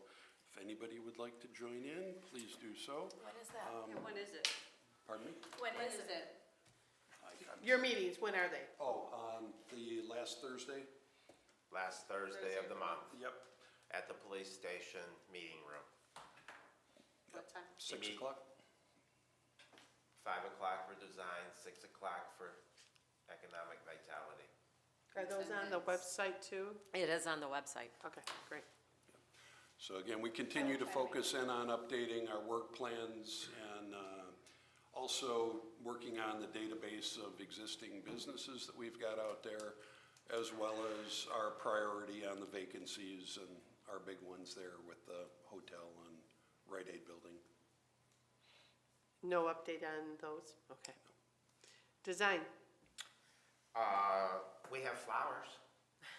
Speaker 10: if anybody would like to join in, please do so.
Speaker 4: What is that? When is it?
Speaker 10: Pardon me?
Speaker 4: When is it?
Speaker 1: Your meetings, when are they?
Speaker 10: The last Thursday?
Speaker 3: Last Thursday of the month
Speaker 10: Yep.
Speaker 3: at the police station meeting room.
Speaker 4: What time?
Speaker 10: 6
Speaker 3: meet-
Speaker 10: o'clock?
Speaker 3: 5 o'clock for design, 6 o'clock for economic vitality.
Speaker 1: Are those on the website too?
Speaker 2: it is on the website.
Speaker 1: Okay, great.
Speaker 10: So again, we continue to focus in on updating our work plans and also working on the database of existing businesses that we've got out there, as well as our priority on the vacancies and our big ones there with the hotel and Rite Aid building.
Speaker 1: No update on those? Okay. Design?
Speaker 3: We have flowers.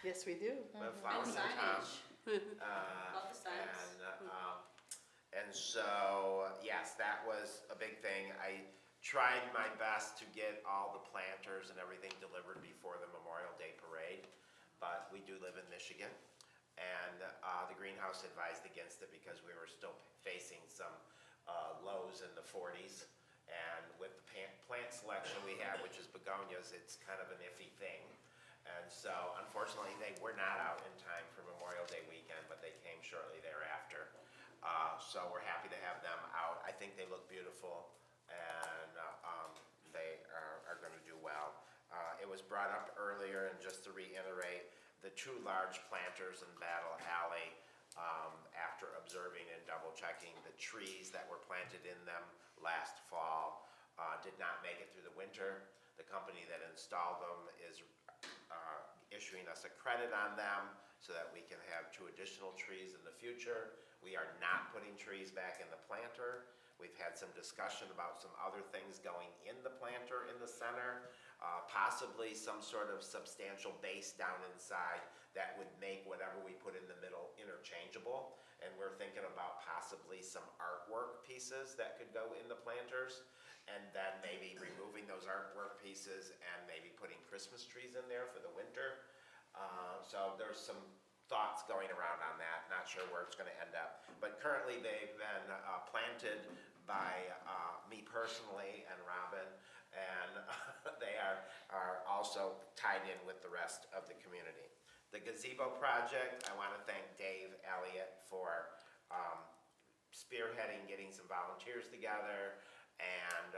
Speaker 1: Yes, we do.
Speaker 3: We have flowers in town.
Speaker 4: Love the signs.
Speaker 3: And so, yes, that was a big thing. I tried my best to get all the planters and everything delivered before the Memorial Day parade, but we do live in Michigan, and the greenhouse advised against it because we were still facing some lows in the 40s, and with the plant selection we have, which is begonias, it's kind of an iffy thing. And so, unfortunately, they were not out in time for Memorial Day weekend, but they came shortly thereafter. So we're happy to have them out. I think they look beautiful, and they are going to do well. It was brought up earlier, and just to reiterate, the 2 large planters in Battle Alley, after observing and double checking the trees that were planted in them last fall, did not make it through the winter. The company that installed them is issuing us a credit on them so that we can have 2 additional trees in the future. We are not putting trees back in the planter. We've had some discussion about some other things going in the planter in the center, possibly some sort of substantial base down inside that would make whatever we put in the middle interchangeable. And we're thinking about possibly some artwork pieces that could go in the planters, and then maybe removing those artwork pieces and maybe putting Christmas trees in there for the winter. So there's some thoughts going around on that, not sure where it's gonna end up. But currently they've been planted by me personally and Robin, and they are also tied in with the rest of the community. The gazebo project, I wanna thank Dave Elliott for spearheading, getting some volunteers together, and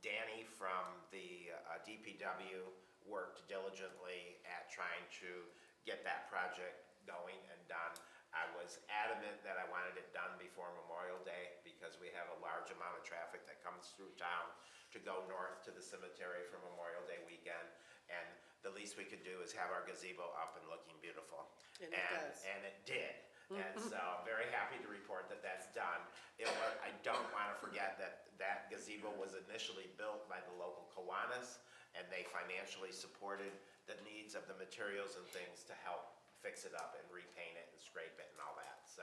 Speaker 3: Danny from the DPW worked diligently at trying to get that project going and done. I was adamant that I wanted it done before Memorial Day because we have a large amount of traffic that comes through town to go north to the cemetery for Memorial Day weekend, and the least we could do is have our gazebo up and looking beautiful.
Speaker 1: And it does.
Speaker 3: And it did. And so I'm very happy to report that that's done. I don't want to forget that that gazebo was initially built by the local Kiwanis, and they financially supported the needs of the materials and things to help fix it up and repaint it and scrape it and all that. So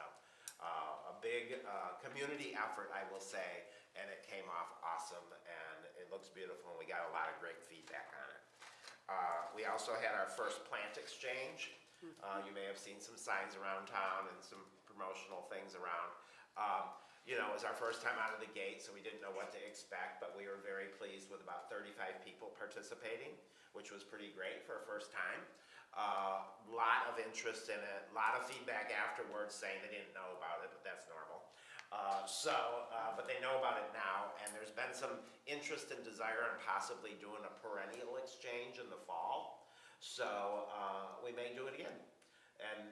Speaker 3: a big community effort, I will say, and it came off awesome, and it looks beautiful, and we got a lot of great feedback on it. We also had our first plant exchange. You may have seen some signs around town and some promotional things around. You know, it was our first time out of the gate, so we didn't know what to expect, but we were very pleased with about 35 people participating, which was pretty great for a first time. Lot of interest in it, lot of feedback afterwards saying they didn't know about it, but that's normal. But they know about it now, and there's been some interest and desire in possibly doing a perennial exchange in the fall. So we may do it again. And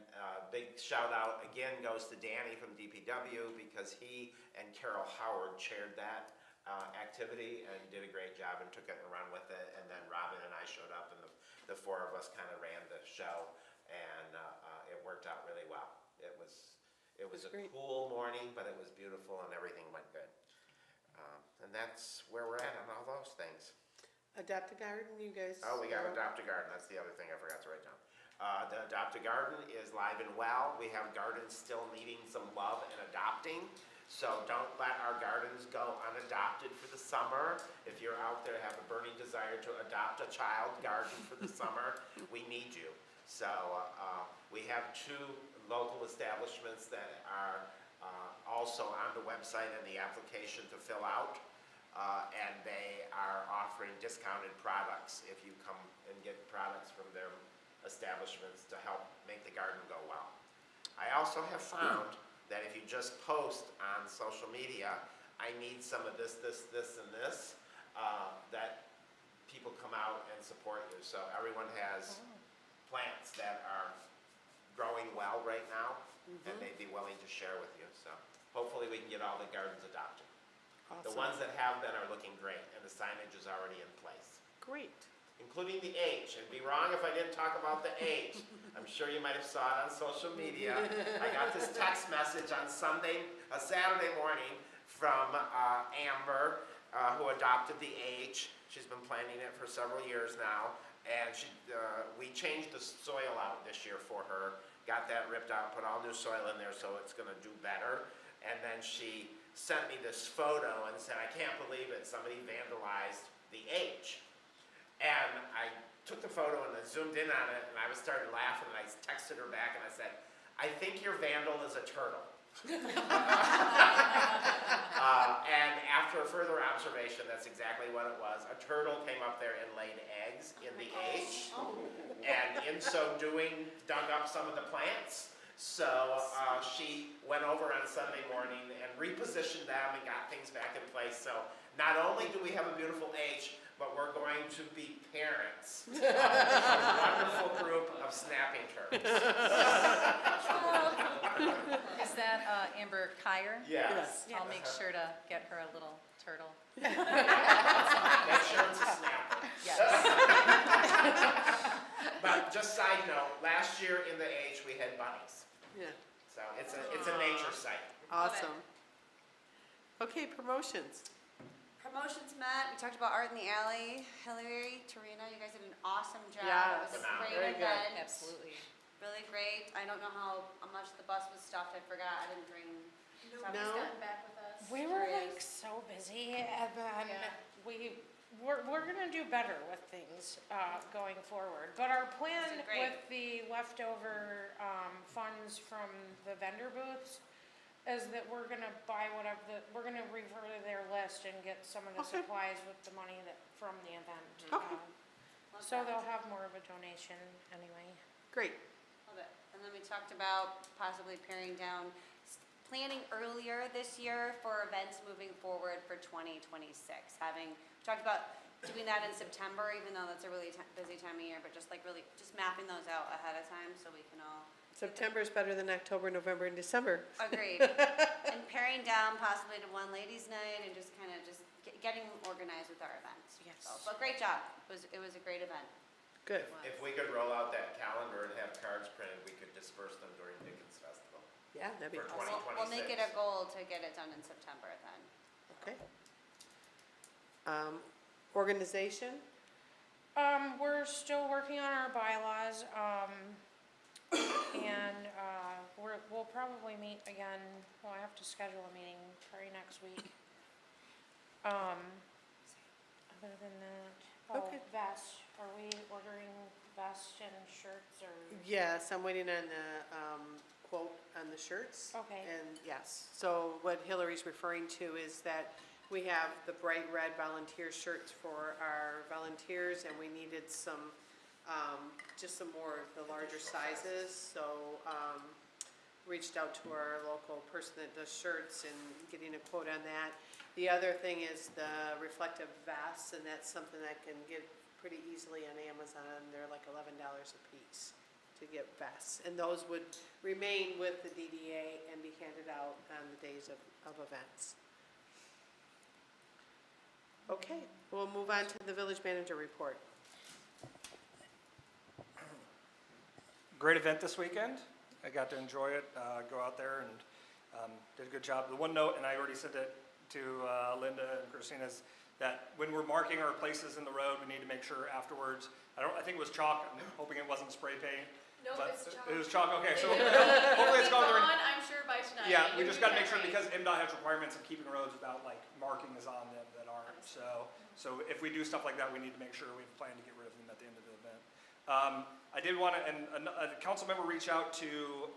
Speaker 3: big shout out again goes to Danny from DPW because he and Carol Howard chaired that activity and did a great job and took it and ran with it. And then Robin and I showed up, and the 4 of us kind of ran the show, and it worked out really well. It was a cool morning, but it was beautiful and everything went good. And that's where we're at on all those things.
Speaker 1: Adopt a Garden, you guys?
Speaker 3: Oh, we got Adopt a Garden, that's the other thing I forgot to write down. The Adopt a Garden is live and well. We have gardens still needing some love and adopting, so don't let our gardens go unadopted for the summer. If you're out there, have a burning desire to adopt a child garden for the summer, we need you. So we have 2 local establishments that are also on the website and the application to fill out. And they are offering discounted products if you come and get products from their establishments to help make the garden go well. I also have found that if you just post on social media, I need some of this, this, and this, that people come out and support you. So everyone has plants that are growing well right now, and they'd be willing to share with you, so hopefully we can get all the gardens adopted. The
Speaker 1: Awesome.
Speaker 3: ones that have been are looking great, and the signage is already in place,
Speaker 1: Great.
Speaker 3: including the H. It'd be wrong if I didn't talk about the H. I'm sure you might have saw it on social media. I got this text message on Saturday morning from Amber, who adopted the H. She's been planting it for several years now, and we changed the soil out this year for her, got that ripped out, put all new soil in there, so it's gonna do better. And then she sent me this photo and said, I can't believe it, somebody vandalized the H. And I took the photo and I zoomed in on it, and I started laughing, and I texted her back and I said, I think your vandal is a turtle. And after further observation, that's exactly what it was. A turtle came up there and laid eggs in the H, and in so doing, dug up some of the plants. So she went over on Sunday morning and repositioned them and got things back in place. So not only do we have a beautiful H, but we're going to be parents of a wonderful group of snapping turtles.
Speaker 7: Is that Amber Kyer?
Speaker 3: Yes.
Speaker 7: I'll make sure to get her a little turtle.
Speaker 3: Make sure it's a snapper.
Speaker 7: Yes.
Speaker 3: But just side note, last year in the H, we had bunnies.
Speaker 1: Yeah,
Speaker 3: So it's a nature site.
Speaker 1: awesome. Okay, promotions.
Speaker 4: Promotions met, we talked about Art in the Alley. Hillary, Tarina, you guys did an awesome job.
Speaker 1: Yes,
Speaker 4: It was a
Speaker 3: phenomenal.
Speaker 4: great
Speaker 1: Very good.
Speaker 4: event.
Speaker 7: Absolutely.
Speaker 4: Really great. I don't know how much the bus was stuffed, I forgot, I didn't bring.
Speaker 9: Nobody's
Speaker 1: No.
Speaker 9: gotten back with us.
Speaker 5: We were like so busy, and then we're gonna do better with things, going forward. But our plan
Speaker 4: This is great.
Speaker 5: with the leftover, funds from the vendor booths is that we're gonna buy we're gonna refer to their list and get some of the
Speaker 1: Okay.
Speaker 5: supplies with the money from the event.
Speaker 1: Okay.
Speaker 4: Love
Speaker 5: So
Speaker 4: that.
Speaker 5: they'll have more of a donation anyway.
Speaker 1: Great.
Speaker 4: Love it. And then we talked about possibly paring down, planning earlier this year for events moving forward for 2026. We talked about doing that in September, even though that's a really busy time of year, but just mapping those out ahead of time so we can all.
Speaker 1: September's better than October, November, and December.
Speaker 4: Agreed. And paring down possibly to one ladies' night and just kind of getting organized with our events.
Speaker 1: Yes.
Speaker 4: So, but great job. It was a great event.
Speaker 1: Good.
Speaker 3: If we could roll out that calendar and have cards printed, we could disperse them during Dickens Festival.
Speaker 1: Yeah, that'd be
Speaker 3: For
Speaker 1: awesome.
Speaker 4: We'll make it a goal to get it done in September then.
Speaker 1: Okay. Organization?
Speaker 5: We're still working on our bylaws, and, we'll probably meet again, well, I have to schedule a meeting probably next week. Other than that,
Speaker 1: Okay.
Speaker 5: vests, are we ordering vests and shirts or?
Speaker 1: Yes, I'm waiting on the quote on the shirts.
Speaker 5: Okay.
Speaker 1: And yes, so what Hillary's referring to is that we have the bright red volunteer shirts for our volunteers, and we needed some, just some more of the larger sizes, so, reached out to our local person that does shirts and getting a quote on that. The other thing is the reflective vests, and that's something that can get pretty easily on Amazon. They're like $11 a piece to get vests, and those would remain with the DDA and be handed out on the days of events. Okay, we'll move on to the village manager report.
Speaker 8: Great event this weekend. I got to enjoy it, go out there and did a good job. The one note, and I already said that to Linda and Christina, is that when we're marking our places in the road, we need to make sure afterwards, I think it was chalk, I'm hoping it wasn't spray paint.
Speaker 9: No,
Speaker 8: but
Speaker 9: it's chalk.
Speaker 8: It was chalk, okay, so hopefully it's gone through.
Speaker 9: I'm sure by tonight.
Speaker 8: Yeah, we
Speaker 9: You'll
Speaker 8: just
Speaker 9: be
Speaker 8: gotta make sure,
Speaker 9: right.
Speaker 8: because MDOT has requirements of keeping roads without like markings on them that aren't. So if we do stuff like that, we need to make sure we have a plan to get rid of them at the end of the event. I did want to, and a council member reach out to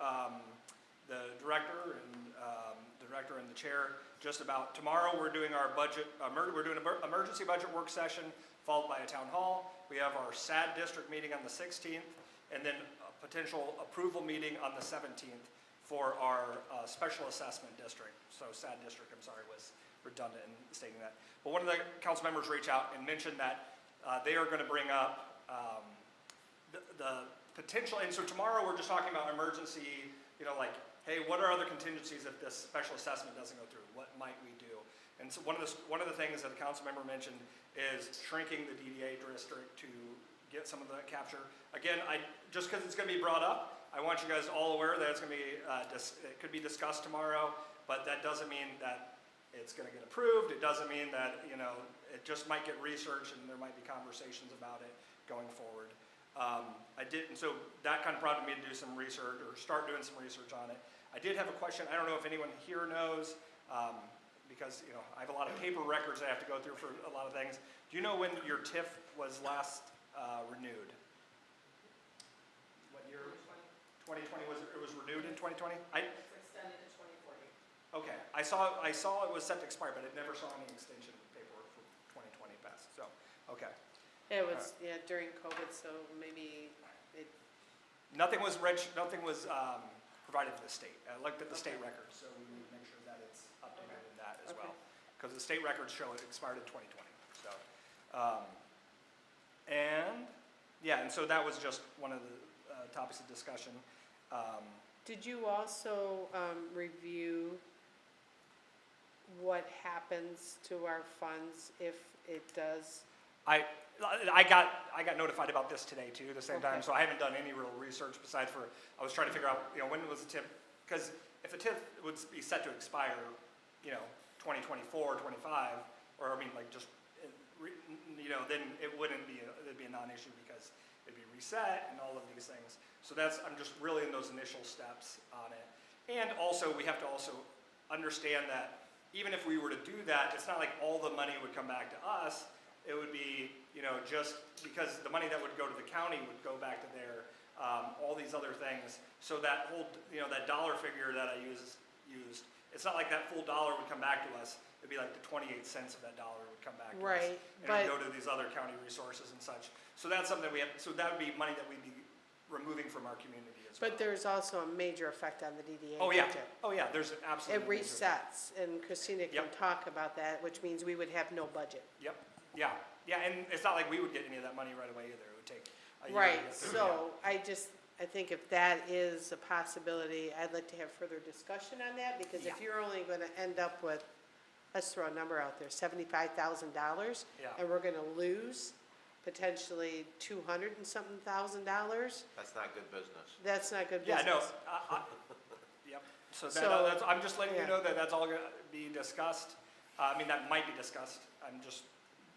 Speaker 8: the director and the chair just about tomorrow. We're doing our budget, we're doing an emergency budget work session followed by a town hall. We have our SAD district meeting on the 16th, and then a potential approval meeting on the 17th for our special assessment district. So SAD district, I'm sorry, was redundant in stating that. But one of the council members reached out and mentioned that they are going to bring up the potential, and so tomorrow we're just talking about emergency, like hey, what are other contingencies if this special assessment doesn't go through? What might we do? And so one of the things that the council member mentioned is shrinking the DDA district to get some of that capture. Again, just because it's going to be brought up, I want you guys all aware that it's going to be, it could be discussed tomorrow, but that doesn't mean that it's going to get approved. It doesn't mean that, it just might get researched and there might be conversations about it going forward. So that kind of prompted me to do some research or start doing some research on it. I did have a question. I don't know if anyone here knows, because, I have a lot of paper records I have to go through for a lot of things. Do you know when your TIF was last renewed? What year? 2020 it was renewed in 2020?
Speaker 2: It's extended to 2040.
Speaker 8: Okay, I saw it was set to expire, but it never saw any extension paperwork for 2020 passed, so, okay.
Speaker 1: It was, during COVID, so maybe it,
Speaker 8: Nothing was provided to the state. I looked at the state records, so we need to make sure that it's updated in that as well. Because the state records show it expired in 2020, so. And so that was just one of the topics of discussion.
Speaker 1: did you also, review what happens to our funds if it does?
Speaker 8: I got notified about this today too, at the same time,
Speaker 1: Okay.
Speaker 8: so I haven't done any real research besides I was trying to figure out, when was the TIF, because if a TIF would be set to expire, 2024, 25, or then it'd be a non-issue because it'd be reset and all of these things. So I'm just really in those initial steps on it. And also, we have to also understand that even if we were to do that, it's not like all the money would come back to us. It would be, just because the money that would go to the county would go back to their, all these other things. So that whole, that dollar figure that I used, it's not like that full dollar would come back to us. It'd be like the 28 cents of that dollar would come back to us.
Speaker 1: Right,
Speaker 8: And it would go to these other county resources and such. So that's something so that would be money that we'd be removing from our community as well.
Speaker 1: But there's also a major effect on the DDA
Speaker 8: Oh, yeah.
Speaker 1: budget.
Speaker 8: Oh, yeah, there's
Speaker 1: It
Speaker 8: absolutely.
Speaker 1: resets, and Christina can
Speaker 8: Yep.
Speaker 1: talk about that, which means we would have no budget.
Speaker 8: Yep, yeah, and it's not like we would get any of that money right away either. It would take a year to
Speaker 1: Right,
Speaker 8: get through,
Speaker 1: so I think if that is a possibility, I'd like to have further discussion on that, because if
Speaker 8: Yeah.
Speaker 1: you're only gonna end up with, let's throw a number out there, $75,000,
Speaker 8: Yeah.
Speaker 1: and we're gonna lose potentially $200 and something thousand,
Speaker 3: That's not good business.
Speaker 1: that's not good
Speaker 8: Yeah,
Speaker 1: business.
Speaker 8: no, yep, so
Speaker 1: So,
Speaker 8: I'm just letting you
Speaker 1: yeah.
Speaker 8: know that that's all gonna be discussed. That might be discussed. I'm just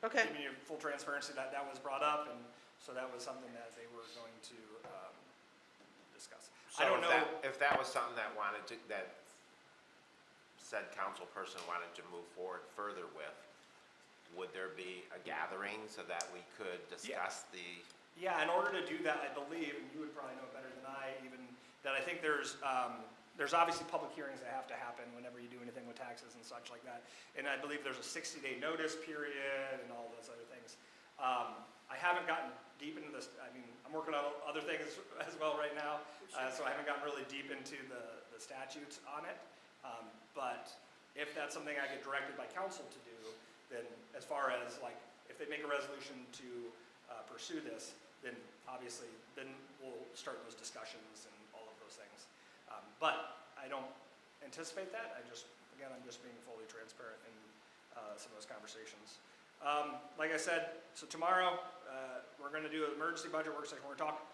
Speaker 1: Okay,
Speaker 8: giving you full transparency that was brought up, and so that was something that they were going to discuss. I
Speaker 3: So
Speaker 8: don't know.
Speaker 3: if that was something that said council person wanted to move forward further with, would there be a gathering so that we could discuss the?
Speaker 8: Yeah, in order to do that, I believe, and you would probably know better than I even, that I think there's obviously public hearings that have to happen whenever you do anything with taxes and such like that. And I believe there's a 60-day notice period and all those other things. I haven't gotten deep into this. I'm working on other things as well right now, so I haven't gotten really deep into the statutes on it. But if that's something I get directed by council to do, then as far as if they make a resolution to pursue this, then obviously, then we'll start those discussions and all of those things. But I don't anticipate that. I'm just being fully transparent in some of those conversations. Like I said, so tomorrow, we're gonna do an emergency budget work session. We're gonna talk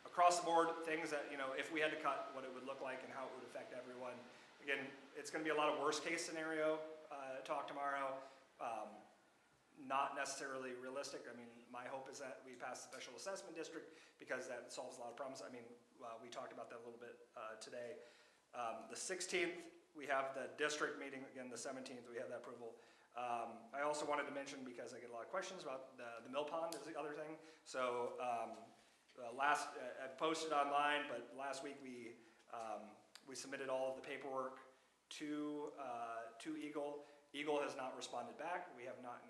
Speaker 8: across the board, things that, if we had to cut, what it would look like and how it would affect everyone. Again, it's gonna be a lot of worst case scenario talk tomorrow. Not necessarily realistic. My hope is that we pass the special assessment district because that solves a lot of problems. We talked about that a little bit today. The 16th, we have the district meeting. Again, the 17th, we have that approval. I also wanted to mention, because I get a lot of questions about the mill pond is the other thing. So I posted online, but last week we submitted all of the paperwork to Eagle. Eagle has not responded back. We have not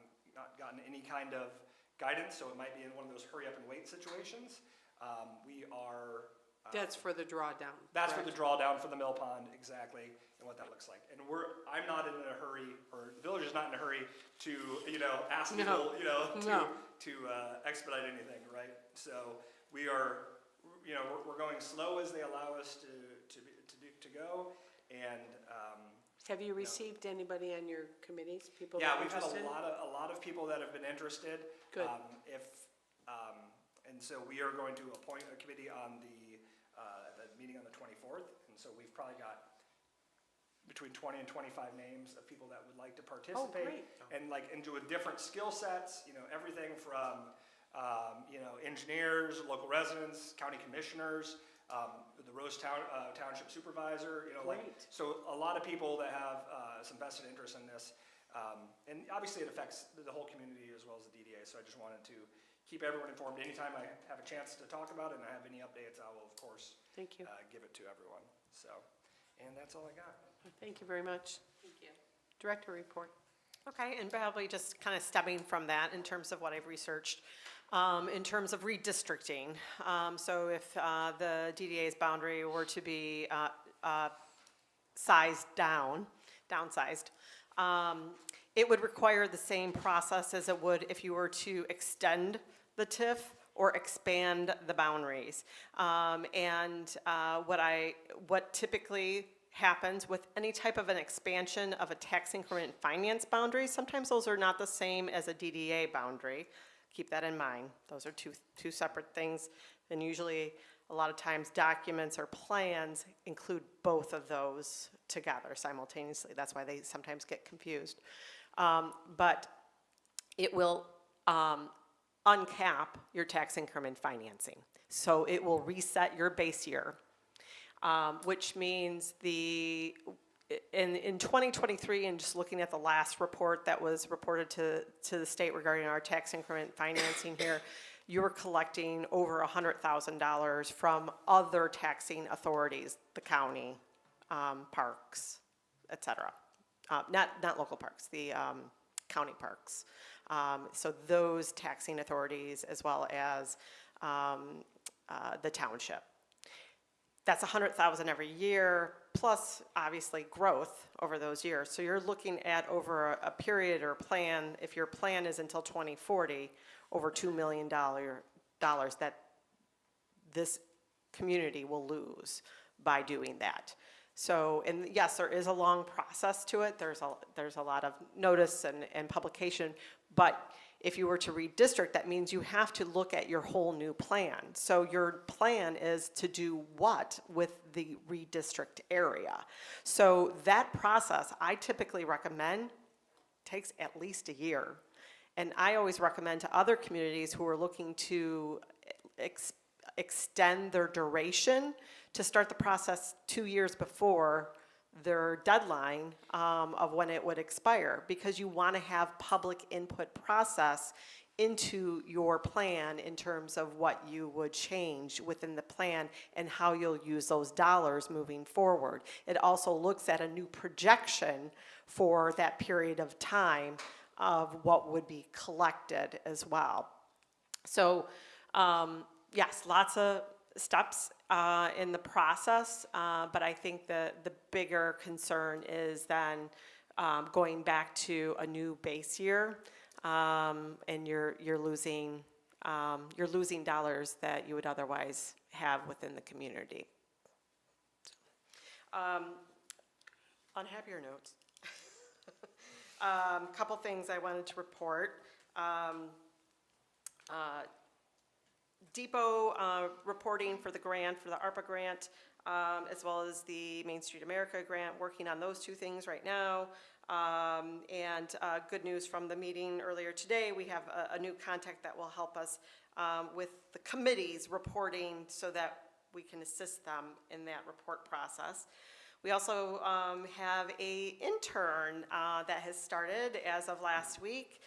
Speaker 8: gotten any kind of guidance, so it might be in one of those hurry up and wait situations.
Speaker 1: that's for the drawdown.
Speaker 8: That's for
Speaker 1: correct?
Speaker 8: the drawdown for the mill pond, exactly, and what that looks like. And I'm not in a hurry, or the village is not in a hurry to, ask
Speaker 1: No.
Speaker 8: people,
Speaker 1: No.
Speaker 8: to expedite anything, right? So we're going slow as they allow us to go. And,
Speaker 1: Have you received anybody on your committees, people
Speaker 8: yeah,
Speaker 1: that are
Speaker 8: we've had
Speaker 1: interested?
Speaker 8: a lot of people that have been interested.
Speaker 1: Good.
Speaker 8: And so we are going to appoint a committee on the meeting on the 24th. And so we've probably got between 20 and 25 names of people that would like to participate.
Speaker 1: great.
Speaker 8: And like, and do with different skill sets, everything from, engineers, local residents, county commissioners, the Rose Township Supervisor,
Speaker 1: Great.
Speaker 8: so a lot of people that have some vested interest in this. And obviously it affects the whole community as well as the DDA, so I just wanted to keep everyone informed. Anytime I have a chance to talk about it and I have any updates, I will, of course,
Speaker 1: Thank you.
Speaker 8: give it to everyone. So, and that's all I got.
Speaker 1: Thank you very much.
Speaker 4: Thank you.
Speaker 1: Director report.
Speaker 2: Okay, and probably just kind of stemming from that in terms of what I've researched, in terms of redistricting. So if the DDA's boundary were to be downsized, it would require the same process as it would if you were to extend the TIF or expand the boundaries. What typically happens with any type of an expansion of a tax increment finance boundary, sometimes those are not the same as a DDA boundary. Keep that in mind. Those are two separate things. And usually, a lot of times, documents or plans include both of those together simultaneously. That's why they sometimes get confused. But it will uncap your tax increment financing. So it will reset your base year. Which means in 2023, and just looking at the last report that was reported to the state regarding our tax increment financing here, you were collecting over $100,000 from other taxing authorities, the county, parks, et cetera. Not local parks, the county parks. So those taxing authorities as well as the township. That's $100,000 every year, plus obviously growth over those years. So you're looking at over a period or plan, if your plan is until 2040, over $2 million that this community will lose by doing that. So, and yes, there is a long process to it. There's a lot of notice and publication, but if you were to redistrict, that means you have to look at your whole new plan. So your plan is to do what with the redistrict area. So that process, I typically recommend, takes at least a year. And I always recommend to other communities who are looking to extend their duration to start the process 2 years before their deadline of when it would expire, because you want to have public input process into your plan in terms of what you would change within the plan and how you'll use those dollars moving forward. It also looks at a new projection for that period of time of what would be collected as well. So yes, lots of steps in the process, but I think the bigger concern is then going back to a new base year, and you're losing dollars that you would otherwise have within the community. On happier notes, couple things I wanted to report. Depot reporting for the grant, for the ARPA grant, as well as the Main Street America grant, working on those two things right now. And good news from the meeting earlier today, we have a new contact that will help us with the committees reporting so that we can assist them in that report process. We also have an intern that has started as of last week,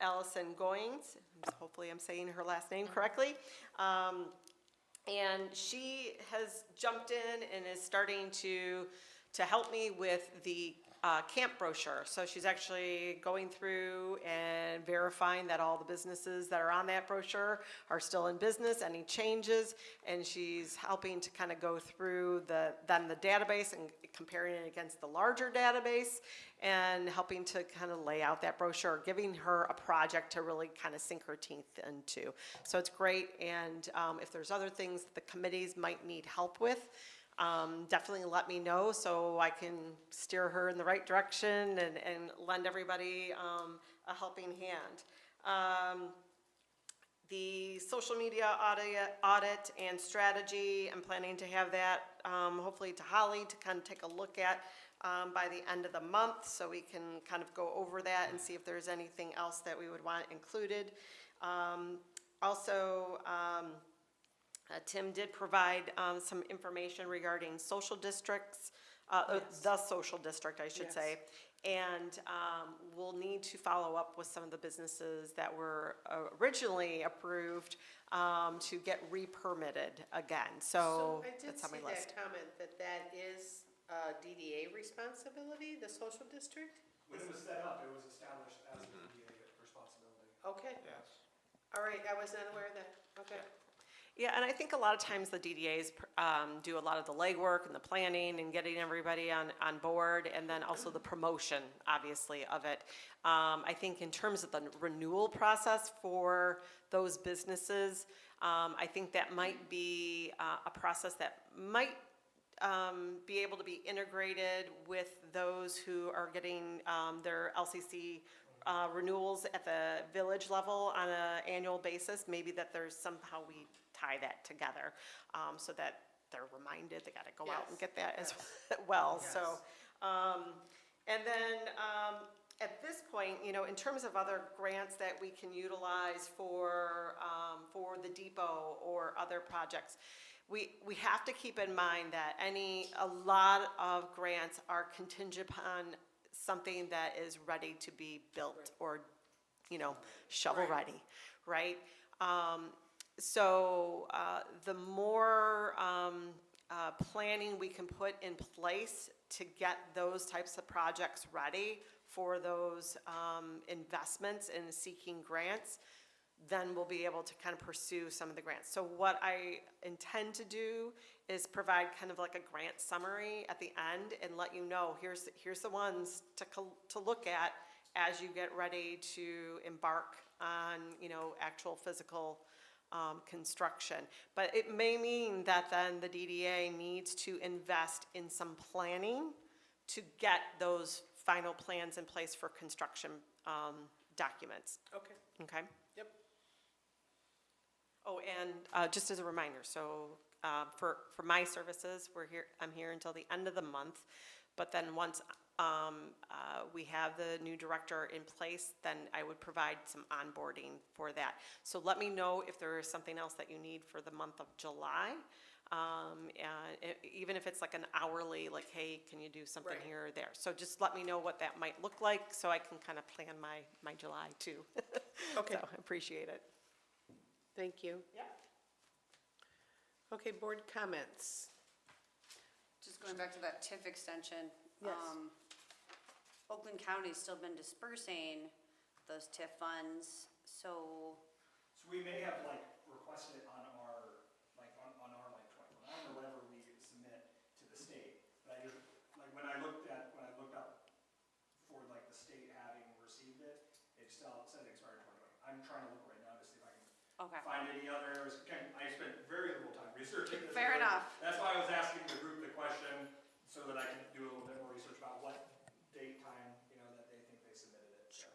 Speaker 2: Allison Goings. Hopefully I'm saying her last name correctly. And she has jumped in and is starting to help me with the camp brochure. So she's actually going through and verifying that all the businesses that are on that brochure are still in business, any changes, and she's helping to kind of go through the database and comparing it against the larger database and helping to kind of lay out that brochure, giving her a project to really kind of sink her teeth into. So it's great, and if there's other things that the committees might need help with, definitely let me know so I can steer her in the right direction and lend everybody a helping hand. The social media audit and strategy, I'm planning to have that hopefully to Holly to kind of take a look at by the end of the month, so we can kind of go over that and see if there's anything else that we would want included. Also, Tim did provide some information regarding social districts, the social district, I should say. And we'll need to follow up with some of the businesses that were originally approved to get re-permitted again. So
Speaker 1: I did
Speaker 2: that's on
Speaker 1: see
Speaker 2: my list.
Speaker 1: that comment that is DDA responsibility, the social district?
Speaker 8: When it was set up, it was established as a DDA responsibility.
Speaker 1: Okay,
Speaker 3: Yes.
Speaker 1: all right, I was not aware of that, okay.
Speaker 2: Yeah, and I think a lot of times the DDAs do a lot of the legwork and the planning and getting everybody on board, and then also the promotion, obviously, of it. I think in terms of the renewal process for those businesses, I think that might be a process that might be able to be integrated with those who are getting their LCC renewals at the village level on an annual basis. Maybe that there's somehow we tie that together so that they're reminded they got to go out and get that as well.
Speaker 1: Yes.
Speaker 2: So, and then at this point, you know, in terms of other grants that we can utilize for the depot or other projects, we have to keep in mind that a lot of grants are contingent upon something that is ready to be built or, you know, shovel ready, right? So the more planning we can put in place to get those types of projects ready for those investments in seeking grants, then we'll be able to kind of pursue some of the grants. So what I intend to do is provide kind of like a grant summary at the end and let you know, here's the ones to look at as you get ready to embark on, you know, actual physical construction. But it may mean that then the DDA needs to invest in some planning to get those final plans in place for construction documents.
Speaker 1: Okay,
Speaker 2: Okay?
Speaker 1: yep.
Speaker 2: Oh, and just as a reminder, so for my services, I'm here until the end of the month. But then once we have the new director in place, then I would provide some onboarding for that. So let me know if there is something else that you need for the month of July. And even if it's like an hourly, like, hey, can you do something
Speaker 1: Right.
Speaker 2: here or there? So just let me know what that might look like so I can kind of plan my July too.
Speaker 1: Okay.
Speaker 2: So I appreciate it.
Speaker 1: Thank you.
Speaker 2: Yeah.
Speaker 1: Okay, board comments.
Speaker 4: Just going back to that TIF extension.
Speaker 1: Yes.
Speaker 4: Oakland County's still been dispersing those TIF funds, so,
Speaker 8: So we may have like requested it on our, like 2029 or whatever we submit to the state. But I just, like when I looked up for like the state having received it, it still said it expired in 2020. I'm trying to look right now to see if I can
Speaker 4: okay.
Speaker 8: find any other areas. I spent very little time researching this.
Speaker 4: Fair enough.
Speaker 8: That's why I was asking the group the question, so that I can do a little bit more research about what date, time, you know, that they think they submitted it, so.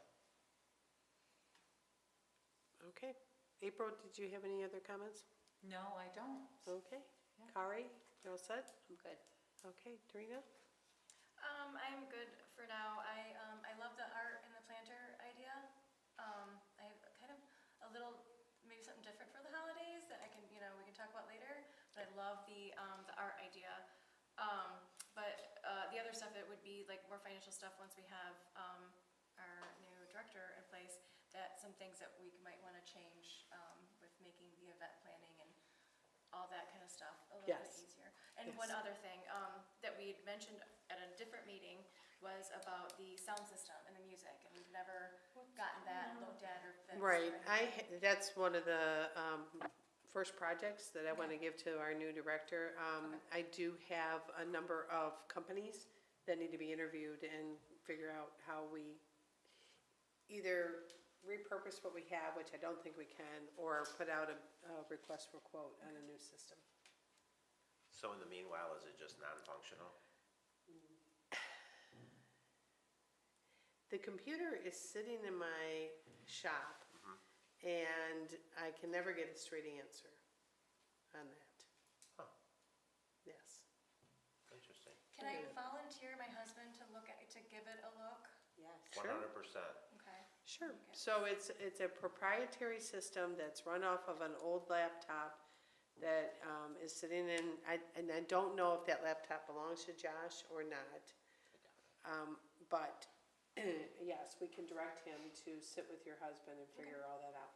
Speaker 1: Okay. April, did you have any other comments?
Speaker 7: No, I don't.
Speaker 1: Okay. Kari, you all set?
Speaker 4: I'm good.
Speaker 1: Okay, Dorina?
Speaker 9: I'm good for now. I love the art and the planter idea. I have kind of a little, maybe something different for the holidays that I can, you know, we can talk about later. But I love the art idea. But the other stuff, it would be like more financial stuff once we have our new director in place, that some things that we might want to change with making the event planning and all that kind of stuff a little bit
Speaker 1: Yes.
Speaker 9: easier. And one other thing that we had mentioned at a different meeting was about the sound system and the music, and we've never gotten that looked at or fixed.
Speaker 1: Right,
Speaker 9: or anything.
Speaker 1: that's one of the first projects that I want to give to our new director. I do have a number of companies that need to be interviewed and figure out how we either repurpose what we have, which I don't think we can, or put out a request for quote on a new system.
Speaker 3: So in the meanwhile, is it just non-functional?
Speaker 1: The computer is sitting in my shop, and I can never get a straight answer on that.
Speaker 3: Huh.
Speaker 1: Yes.
Speaker 3: Interesting.
Speaker 9: Can I volunteer my husband to look at, to give it a look?
Speaker 4: Yes.
Speaker 3: 100%.
Speaker 9: Okay.
Speaker 1: Sure. So it's a proprietary system that's run off of an old laptop that is sitting in, and I don't know if that laptop belongs to Josh or not. But yes, we can direct him to sit with your husband and figure all that out.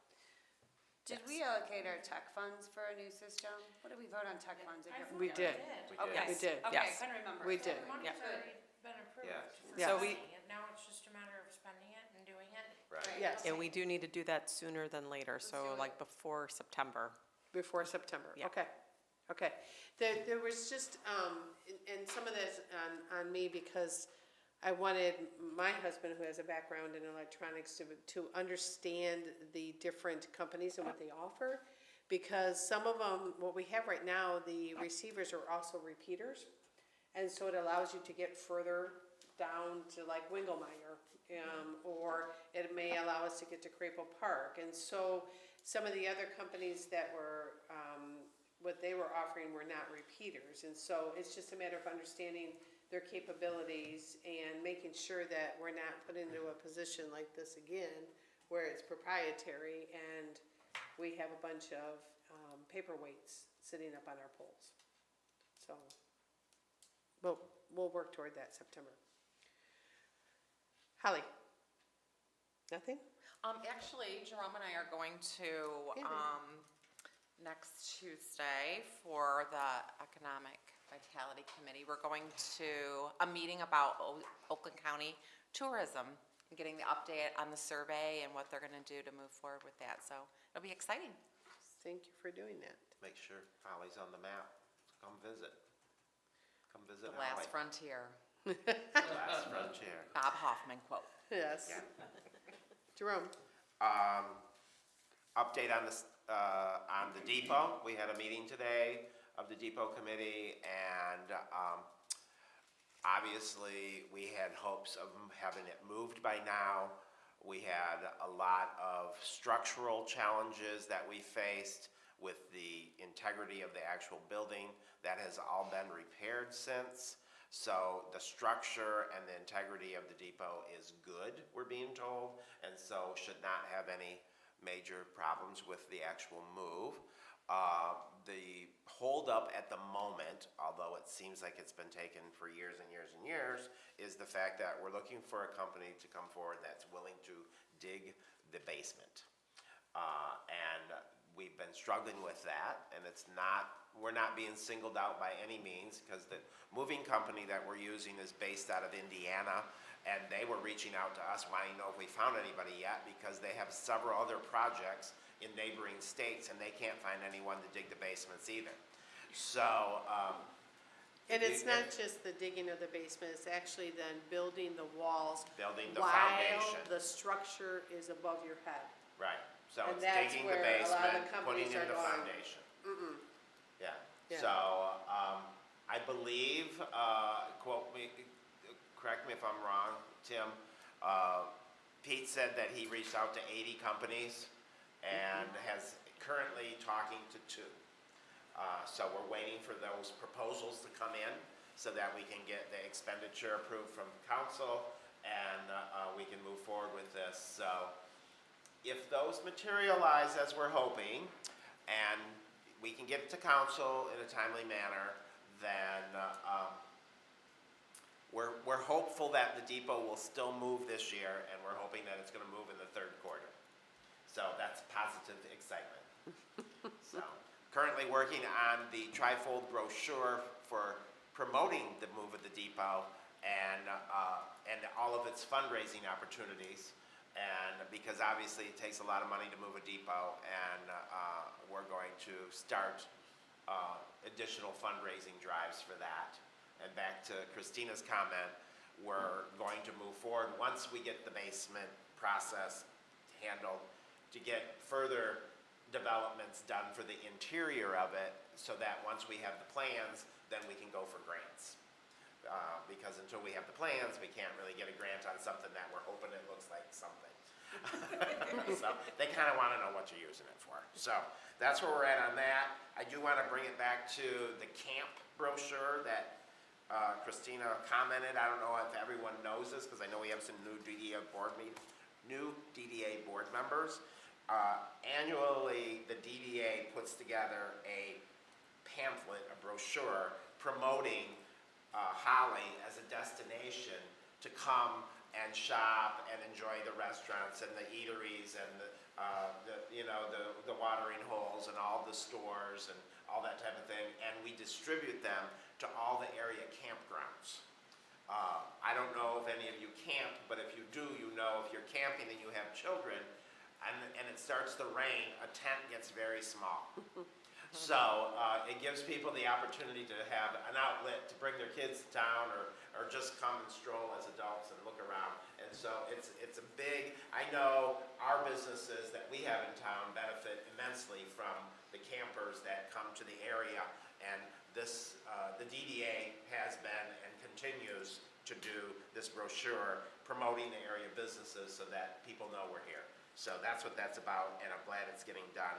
Speaker 4: Did we allocate our tech funds for a new system? What did we vote on tech funds? I can't
Speaker 1: We
Speaker 4: remember.
Speaker 1: did.
Speaker 4: Okay.
Speaker 1: We did.
Speaker 4: Okay, I
Speaker 6: Yes.
Speaker 4: couldn't remember.
Speaker 1: We did.
Speaker 5: Money's
Speaker 6: Yep.
Speaker 5: already been approved.
Speaker 3: Yes.
Speaker 5: for
Speaker 1: So
Speaker 6: we-
Speaker 5: spending it. Now it's just a matter of spending it and doing it.
Speaker 3: Right.
Speaker 1: Yes,
Speaker 6: And we do need to do that sooner than later, so like before September.
Speaker 1: before September.
Speaker 6: Yeah.
Speaker 1: Okay. Okay. There was just, and some of this on me because I wanted my husband, who has a background in electronics, to understand the different companies and what they offer. Because some of them, what we have right now, the receivers are also repeaters. And so it allows you to get further down to like Wingelmeyer, or it may allow us to get to Crapo Park. And so some of the other companies that were, what they were offering were not repeaters. And so it's just a matter of understanding their capabilities and making sure that we're not put into a position like this again, where it's proprietary and we have a bunch of paperweights sitting up on our poles. So, we'll work toward that September. Holly? Nothing?
Speaker 6: Actually, Jerome and I are going to,
Speaker 1: Yeah.
Speaker 6: next Tuesday for the Economic Vitality Committee. We're going to a meeting about Oakland County tourism and getting the update on the survey and what they're gonna do to move forward with that. So it'll be exciting.
Speaker 1: Thank you for doing that.
Speaker 3: Make sure Holly's on the map. Come visit. Come visit
Speaker 6: The
Speaker 3: Holly.
Speaker 6: last frontier,
Speaker 3: Last frontier.
Speaker 6: Bob Hoffman quote.
Speaker 1: Yes.
Speaker 3: Yeah.
Speaker 1: Jerome?
Speaker 3: Update on the depot. We had a meeting today of the depot committee, and obviously we had hopes of having it moved by now. We had a lot of structural challenges that we faced with the integrity of the actual building. That has all been repaired since. So the structure and the integrity of the depot is good, we're being told, and so should not have any major problems with the actual move. The holdup at the moment, although it seems like it's been taken for years and years and years, is the fact that we're looking for a company to come forward that's willing to dig the basement. And we've been struggling with that, and we're not being singled out by any means, because the moving company that we're using is based out of Indiana, and they were reaching out to us wanting to know if we found anybody yet, because they have several other projects in neighboring states, and they can't find anyone to dig the basements either. So,
Speaker 1: And it's not just the digging of the basement, it's actually then building the walls.
Speaker 3: building the
Speaker 1: While
Speaker 3: foundation.
Speaker 1: the structure is above your head.
Speaker 3: Right, so
Speaker 1: And
Speaker 3: it's
Speaker 1: that's
Speaker 3: digging the
Speaker 1: where a lot of the
Speaker 3: basement, putting
Speaker 1: companies
Speaker 3: in
Speaker 1: are
Speaker 3: the
Speaker 1: going,
Speaker 3: foundation. Yeah,
Speaker 1: Yeah.
Speaker 3: so, I believe, quote me, correct me if I'm wrong, Tim, Pete said that he reached out to 80 companies and has currently talking to 2. So we're waiting for those proposals to come in so that we can get the expenditure approved from council, and we can move forward with this. So if those materialize as we're hoping, and we can get it to council in a timely manner, then we're hopeful that the depot will still move this year, and we're hoping that it's gonna move in the 3rd quarter. So that's positive excitement. So, currently working on the trifold brochure for promoting the move of the depot and all of its fundraising opportunities. And because obviously it takes a lot of money to move a depot, and we're going to start additional fundraising drives for that. And back to Christina's comment, we're going to move forward once we get the basement process handled to get further developments done for the interior of it, so that once we have the plans, then we can go for grants. Because until we have the plans, we can't really get a grant on something that we're hoping it looks like something. So they kind of want to know what you're using it for. So that's where we're at on that. I do want to bring it back to the camp brochure that Christina commented. I don't know if everyone knows this, because I know we have some new DDA board members. Annually, the DDA puts together a pamphlet, a brochure, promoting Holly as a destination to come and shop and enjoy the restaurants and the eateries and the watering holes and all the stores and all that type of thing. And we distribute them to all the area campgrounds. I don't know if any of you camp, but if you do, you know if you're camping and you have children and it starts to rain, a tent gets very small. So it gives people the opportunity to have an outlet to bring their kids to town or just come and stroll as adults and look around. And so it's a big, I know our businesses that we have in town benefit immensely from the campers that come to the area. And this, the DDA has been and continues to do this brochure promoting the area businesses so that people know we're here. So that's what that's about, and I'm glad it's getting done.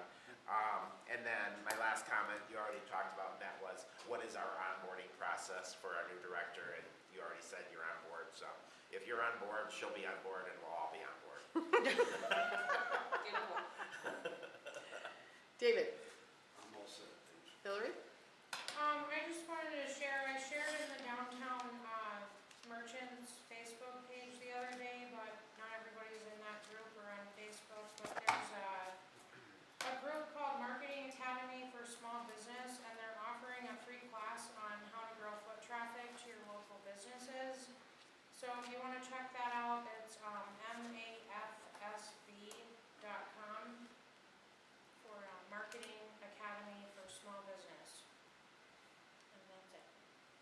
Speaker 3: And then my last comment you already talked about, and that was, what is our onboarding process for our new director? And you already said you're on board, so if you're on board, she'll be on board, and we'll all be on board.
Speaker 1: David?
Speaker 10: I'm all set, thanks.
Speaker 1: Hillary?
Speaker 5: I just wanted to share, I shared in the downtown, merchants Facebook page the other day, but not everybody's in that group or on Facebook, but there's a group called Marketing Academy for Small Business, and they're offering a free class on how to grow foot traffic to your local businesses. So if you wanna check that out, it's, mafsb.com for, Marketing Academy for Small Business. And that's it.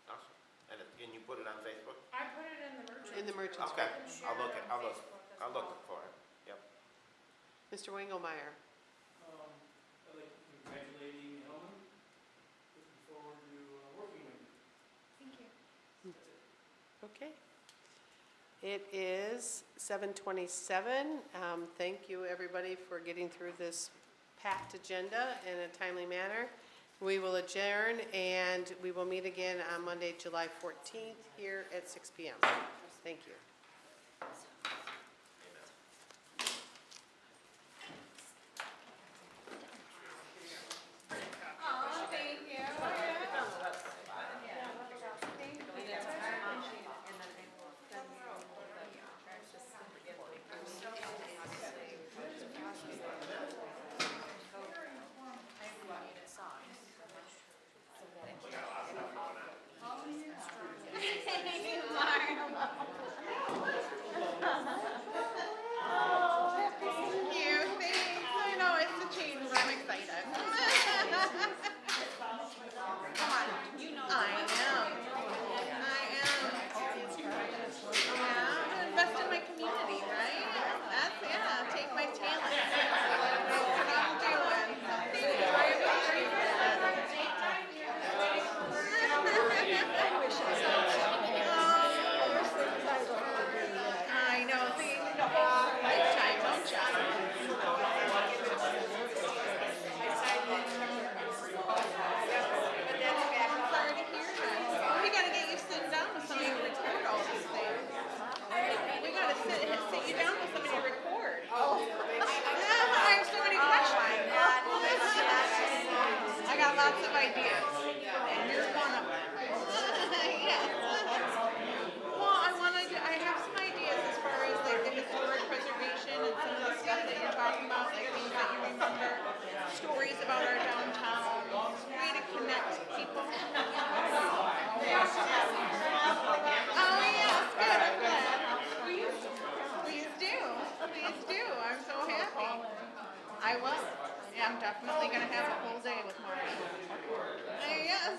Speaker 3: Awesome. And you put it on Facebook?
Speaker 5: I put it in the merchants.
Speaker 1: In the merchants.
Speaker 3: Okay,
Speaker 5: I can share
Speaker 3: I'll look
Speaker 5: it
Speaker 3: it,
Speaker 5: on
Speaker 3: I'll look,
Speaker 5: Facebook as
Speaker 3: I'll look
Speaker 5: well.
Speaker 3: for it, yep.
Speaker 1: Mr. Wingelmeyer?
Speaker 11: I'd like to congratulating Helen, looking forward to working with you.
Speaker 5: Thank you.
Speaker 11: That's it.
Speaker 1: Okay. It is 7:27. Thank you, everybody, for getting through this packed agenda in a timely manner. We will adjourn, and we will meet again on Monday, July 14th, here at 6 p.m. Thank you. I'm definitely gonna have a whole day with Marty. Yes,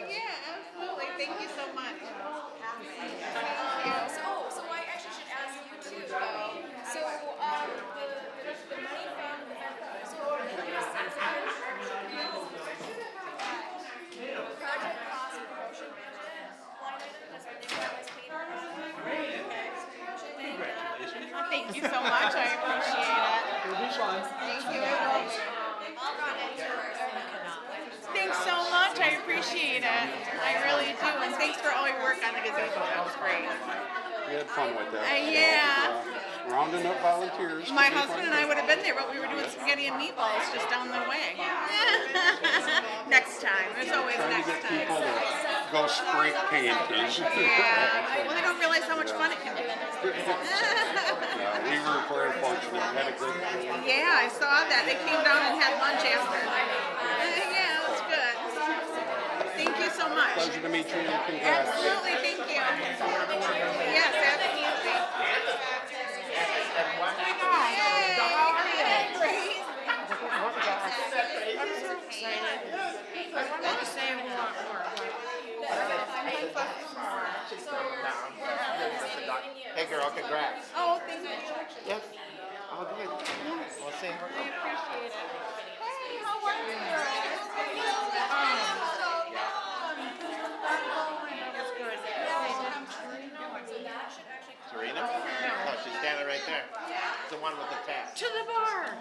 Speaker 1: yeah, absolutely. Thank you so much. Thank you.
Speaker 9: So I actually should ask you too, though. So, the money from the, so in your sense
Speaker 13: much, I appreciate it.
Speaker 8: It'll be fun.
Speaker 13: Thank you. Thanks so much, I appreciate it. I really do, and thanks for all your work on the gazebo, that was great.
Speaker 10: We had fun with that.
Speaker 13: Yeah.
Speaker 10: Rounding up volunteers.
Speaker 13: My husband and I would have been there, but we were doing spaghetti and meatballs just down the way. Next time, there's always
Speaker 10: Trying to
Speaker 13: next
Speaker 10: get
Speaker 13: time.
Speaker 10: people to go spray paint.
Speaker 13: Yeah, well, they don't realize how much fun it can be.
Speaker 10: We were very fortunate, we had a great time.
Speaker 13: Yeah, I saw that, they came down and had lunch after. Yeah, it was good. Thank you so much.
Speaker 10: Pleasure to meet you and congrats.
Speaker 13: Absolutely, thank you. Yes, absolutely.
Speaker 3: Hey, girl, congrats.
Speaker 13: Oh, thank you.
Speaker 3: Yes. Oh, good. We'll see.
Speaker 13: I appreciate it. Hey, how are you?
Speaker 3: Serena? No, she's standing right there. The one with the tag.
Speaker 13: To the bar.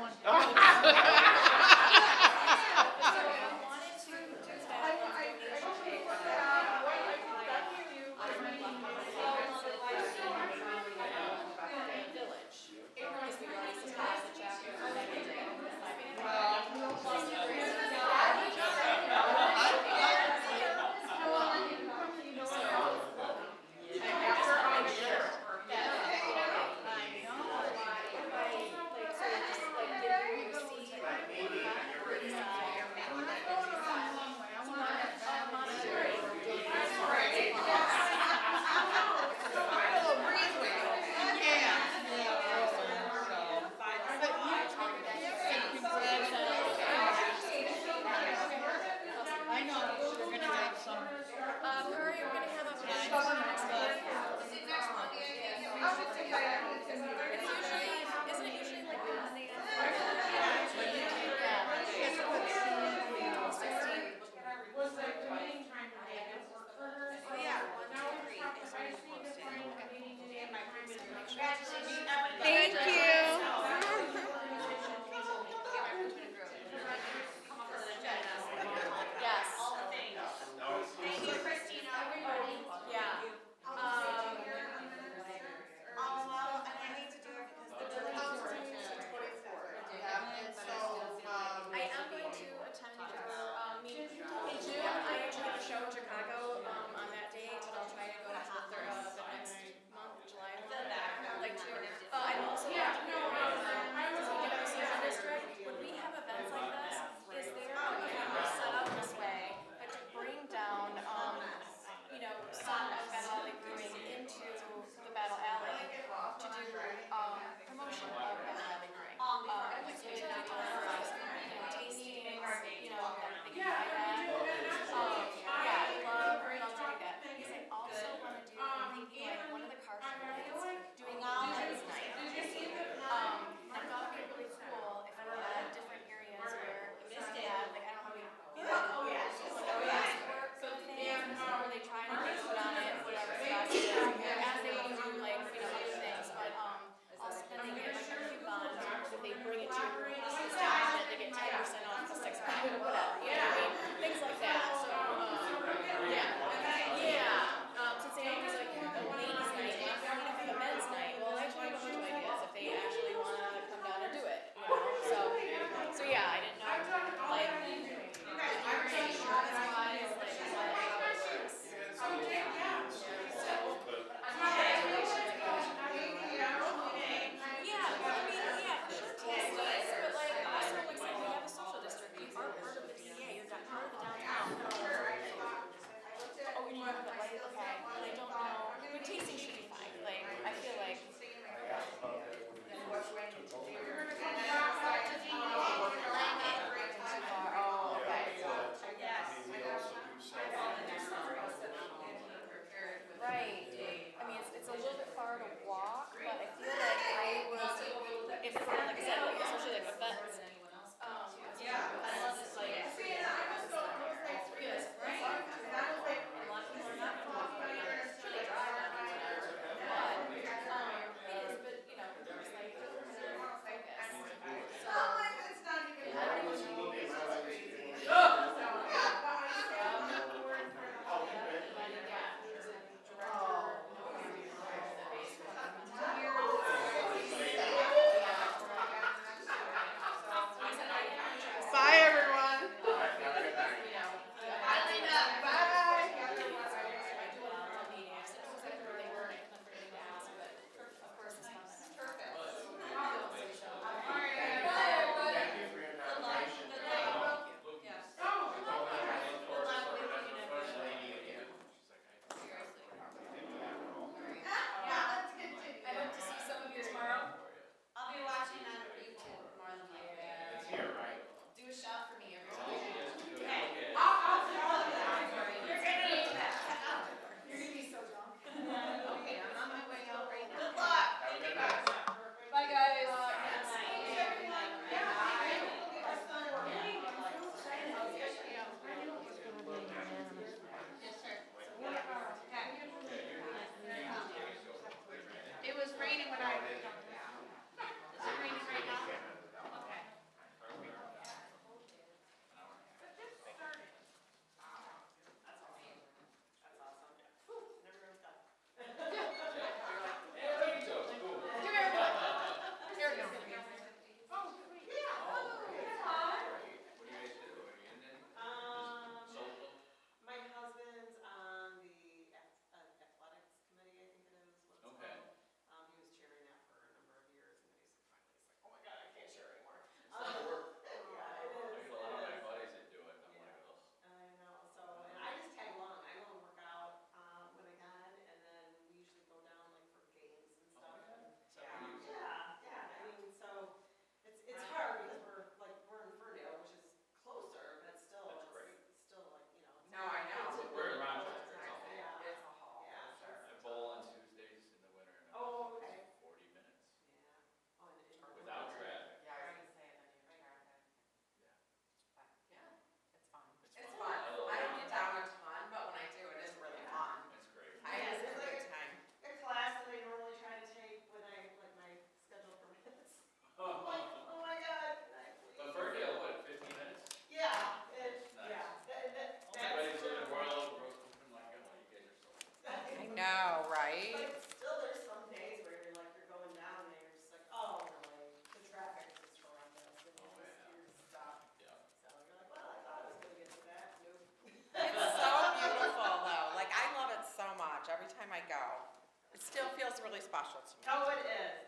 Speaker 11: that's amazing.
Speaker 2: Oh, it is,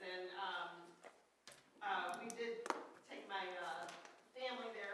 Speaker 2: and, we did take my, family there